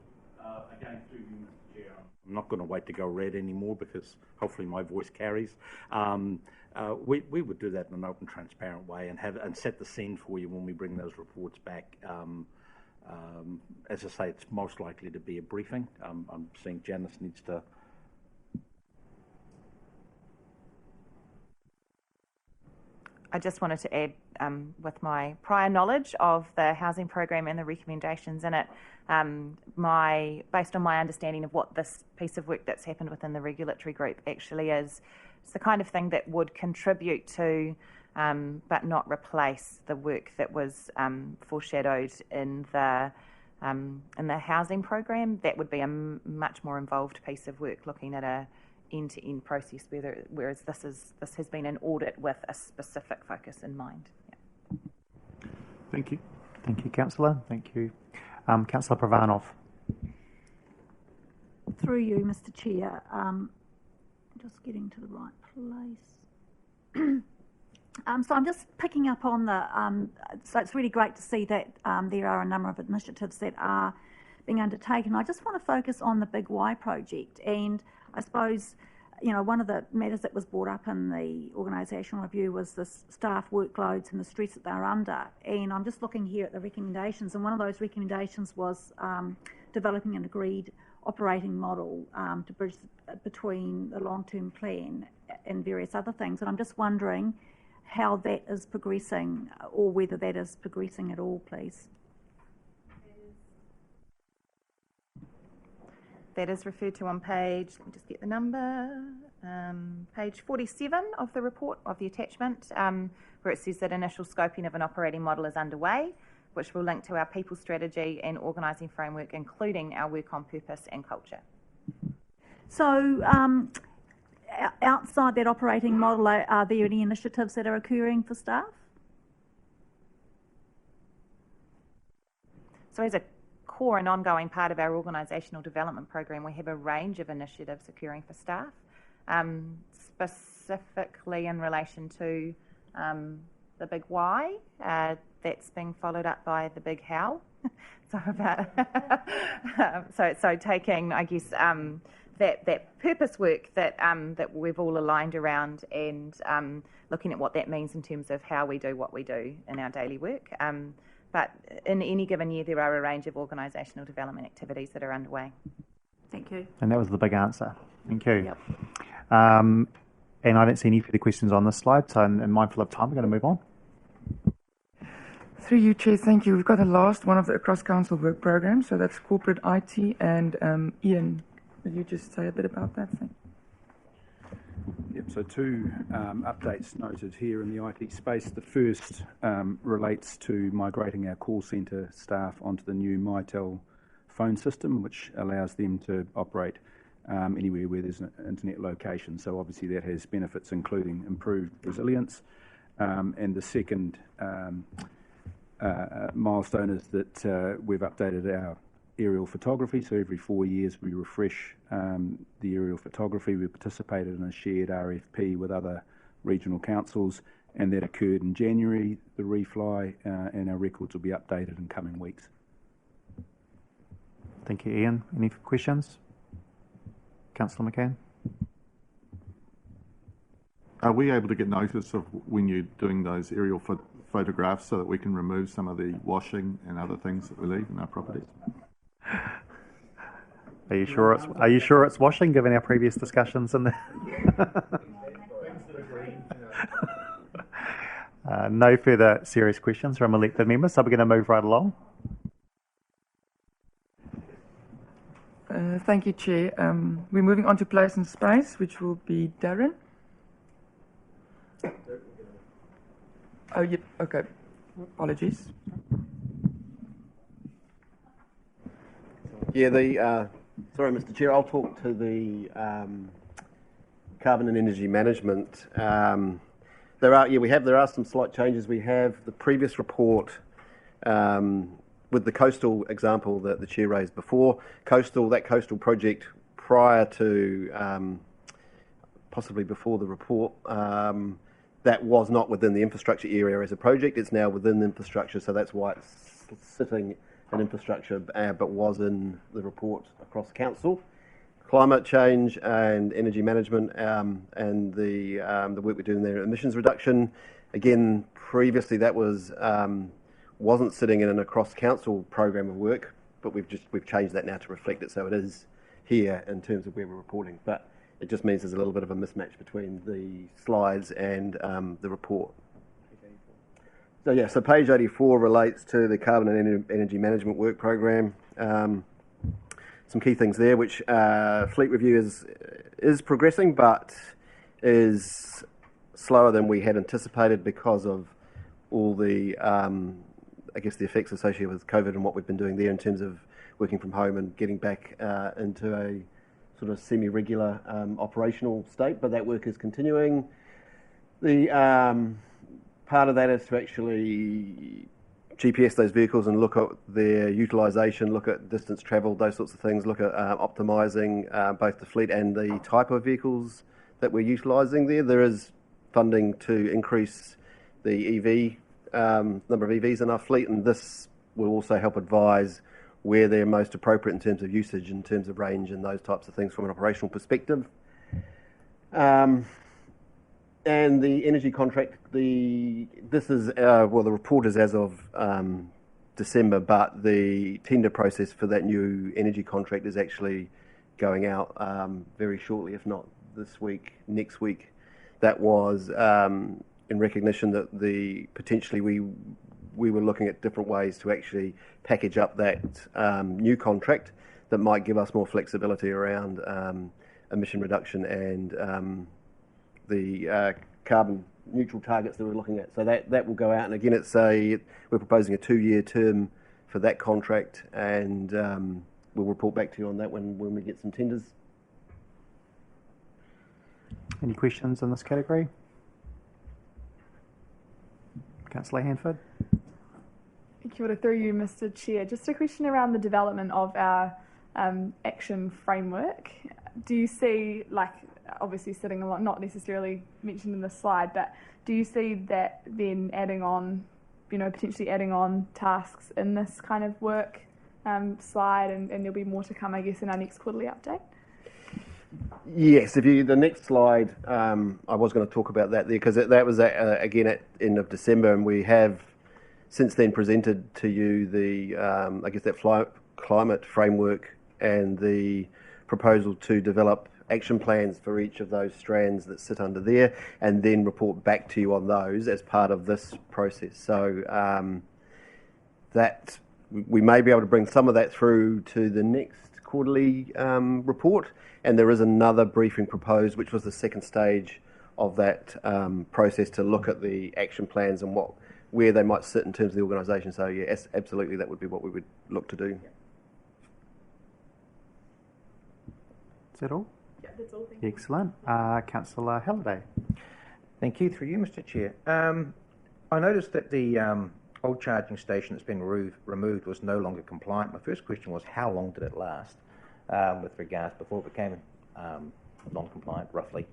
Speaker 4: again, through you, Mr. Chair, I'm not going to wait to go red anymore, because hopefully my voice carries. We would do that in an open, transparent way, and set the scene for you when we bring those reports back As I say, it's most likely to be a briefing. I'm seeing Janice needs to.
Speaker 10: I just wanted to add, with my prior knowledge of the housing program and the recommendations in it, based on my understanding of what this piece of work that's happened within the regulatory group actually is, it's the kind of thing that would contribute to, but not replace, the work that was foreshadowed in the housing program. That would be a much more involved piece of work, looking at a end-to-end process, whereas this has been an audit with a specific focus in mind. Yeah.
Speaker 1: Thank you. Thank you, Councillor. Thank you. Councillor Pravanov.
Speaker 16: Through you, Mr. Chair, just getting to the right place. So I'm just picking up on the, so it's really great to see that there are a number of initiatives that are being undertaken. I just want to focus on the Big Y project, and I suppose, one of the matters that was brought up in the organisational review was the staff workloads and the stress that they're under. And I'm just looking here at the recommendations, and one of those recommendations was developing an agreed operating model to bridge between the long-term plan and various other things. And I'm just wondering how that is progressing, or whether that is progressing at all, please.
Speaker 10: That is referred to on page, let me just get the number, page 47 of the report, of the attachment, where it says that initial scoping of an operating model is underway, which will link to our people strategy and organising framework, including our work on purpose and culture.
Speaker 16: So, outside that operating model, are there any initiatives that are occurring for staff?
Speaker 10: So as a core and ongoing part of our organisational development program, we have a range of initiatives occurring for staff, specifically in relation to the Big Why, that's being followed up by the Big How. So about so taking, I guess, that purpose work that we've all aligned around, and looking at what that means in terms of how we do what we do in our daily work. But in any given year, there are a range of organisational development activities that are underway.
Speaker 16: Thank you.
Speaker 1: And that was the big answer. Thank you.
Speaker 16: Yep.
Speaker 1: And I don't see any further questions on this slide, so I'm mindful of time. We're going to move on.
Speaker 15: Through you, Chair, thank you. We've got the last one of the cross-council work program, so that's corporate IT, and Ian, will you just say a bit about that thing?
Speaker 11: Yep, so two updates noted here in the IT space. The first relates to migrating our call centre staff onto the new Mitel phone system, which allows them to operate anywhere where there's an internet location. So obviously that has benefits, including improved resilience. And the second milestone is that we've updated our aerial photography. So every 4 years we refresh the aerial photography. We participated in a shared RFP with other regional councils, and that occurred in January, the refly, and our records will be updated in coming weeks.
Speaker 1: Thank you, Ian. Any questions? Councillor McCann?
Speaker 7: Are we able to get notice of when you're doing those aerial photographs so that we can remove some of the washing and other things that we leave in our properties?
Speaker 1: Are you sure it's washing, given our previous discussions in there? No further serious questions from elected members, so we're going to move right along.
Speaker 15: Thank you, Chair. We're moving on to place and space, which will be Darren. Oh, yep, okay. Apologies.
Speaker 9: Yeah, sorry, Mr. Chair, I'll talk to the carbon and energy management. There are some slight changes. We have the previous report with the coastal example that the Chair raised before. That coastal project prior to possibly before the report, that was not within the infrastructure area as a project. It's now within the infrastructure, so that's why it's sitting in infrastructure, but was in the report across the council. Climate change and energy management, and the work we're doing there, emissions reduction. Again, previously that was wasn't sitting in a cross-council program of work, but we've changed that now to reflect it so it is here in terms of where we're reporting. But it just means there's a little bit of a mismatch between the slides and the report. So yeah, so page 84 relates to the carbon and energy management work program. Some key things there, which fleet review is progressing, but is slower than we had anticipated because of all the, I guess, the effects associated with COVID and what we've been doing there in terms of working from home and getting back into a sort of semi-regular operational state. But that work is continuing. The part of that is to actually GPS those vehicles and look at their utilisation, look at distance travelled, those sorts of things, look at optimising both the fleet and the type of vehicles that we're utilising there. There is funding to increase the EV, number of EVs in our fleet, and this will also help advise where they're most appropriate in terms of usage, in terms of range and those types of things from an operational perspective. And the energy contract, this is, the report is as of December, but the tender process for that new energy contract is actually going out very shortly, if not this week, next week. That was in recognition that potentially we were looking at different ways to actually package up that new contract that might give us more flexibility around emission reduction and the carbon neutral targets that we're looking at. So that will go out, and again, we're proposing a 2-year term for that contract, and we'll report back to you on that when we get some tenders.
Speaker 1: Any questions in this category? Councillor Hanford.
Speaker 19: Kia ora through you, Mr. Chair. Just a question around the development of our action framework. Do you see, obviously sitting a lot, not necessarily mentioned in the slide, but do you see that then adding on, potentially adding on tasks in this kind of work slide, and there'll be more to come, I guess, in our next quarterly update?
Speaker 9: Yes, the next slide, I was going to talk about that there, because that was, again, at end of December, and we have since then presented to you I guess, that climate framework and the proposal to develop action plans for each of those strands that sit under there, and then report back to you on those as part of this process. So that we may be able to bring some of that through to the next quarterly report, and there is another briefing proposed, which was the second stage of that process, to look at the action plans and where they might sit in terms of the organisation. So yes, absolutely, that would be what we would look to do.
Speaker 1: Is that all?
Speaker 19: Yeah, that's all. Thank you.
Speaker 1: Excellent. Councillor Halliday.
Speaker 13: Thank you, through you, Mr. Chair. I noticed that the old charging station that's been removed was no longer compliant. My first question was, how long did it last with regards before it became non-compliant, roughly,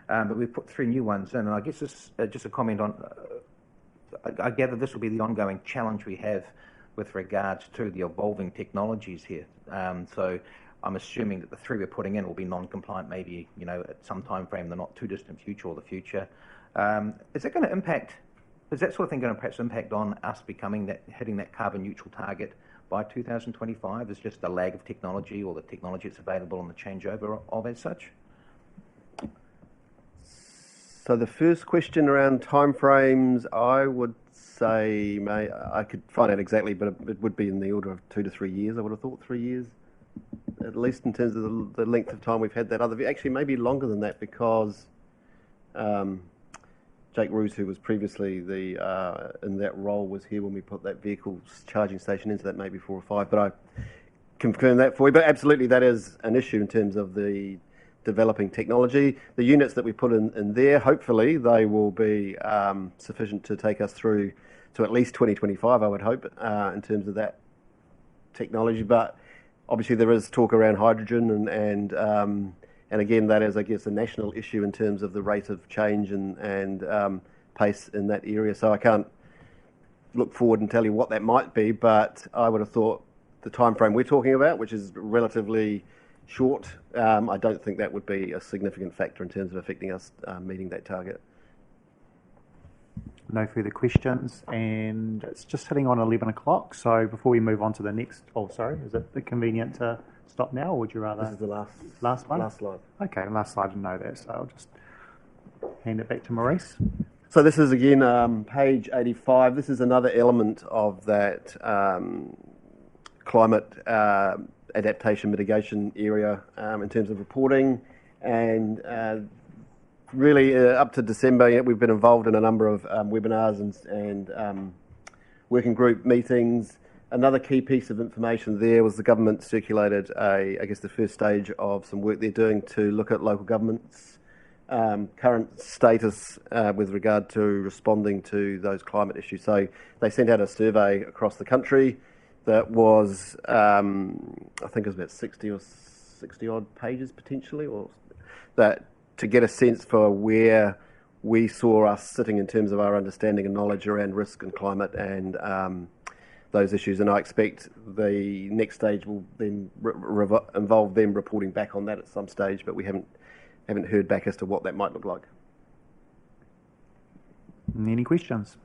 Speaker 13: But we've put 3 new ones in, and I guess this, just a comment on, I gather this will be the ongoing challenge we have with regards to the evolving technologies here. So I'm assuming that the 3 we're putting in will be non-compliant, maybe, at some time frame in the not too distant future or the future. Is that going to impact? Is that sort of thing going to perhaps impact on us hitting that carbon neutral target by 2025? Is just the lag of technology or the technology that's available and the changeover of as such?
Speaker 9: So the first question around timeframes, I would say, I could find out exactly, but it would be in the order of 2 to 3 years. I would have thought 3 years, at least in terms of the length of time we've had that other. Actually, maybe longer than that, because Jake Roos, who was previously in that role, was here when we put that vehicle charging station into that, maybe 4 or 5. But I confirm that for you. But absolutely, that is an issue in terms of the developing technology. The units that we put in there, hopefully, they will be sufficient to take us through to at least 2025, I would hope, in terms of that technology. But obviously, there is talk around hydrogen, and again, that is, I guess, a national issue in terms of the rate of change and pace in that area. So I can't look forward and tell you what that might be, but I would have thought the time frame we're talking about, which is relatively short, I don't think that would be a significant factor in terms of affecting us meeting that target.
Speaker 1: no further questions, and it's just hitting on 11 o'clock. So before we move on to the next, is it convenient to stop now, or would you rather?
Speaker 9: This is the
Speaker 1: last one?
Speaker 9: Last slide.
Speaker 1: Okay, last slide, I didn't know that, so I'll just hand it back to Maurice.
Speaker 9: So this is again page 85. This is another element of that climate adaptation mitigation area in terms of reporting, and really up to December we've been involved in a number of webinars and working group meetings. Another key piece of information there was the government circulated the first stage of some work they're doing to look at local governments' current status with regard to responding to those climate issues. So they sent out a survey across the country that was, I think it was about 60 odd pages potentially, or that to get a sense for where we saw us sitting in terms of our understanding and knowledge around risk and climate and those issues. And I expect the next stage will then involve them reporting back on that at some stage, but we haven't heard back as to what that might look like.
Speaker 1: Any questions?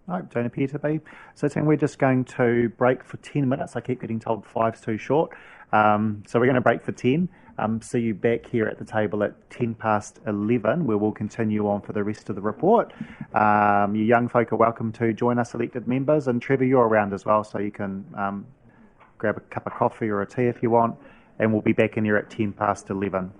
Speaker 1: No, don't appear to be. So team, we're just going to break for 10 minutes. I keep getting told 5's too short. So we're going to break for 10. See you back here at the table at 10 past 11, where we'll continue on for the rest of the report. You young folk are welcome to join us, elected members, and Trevor, you're around as well, so you can grab a cup of coffee or a tea if you want, and we'll be back in here at 10 past 11.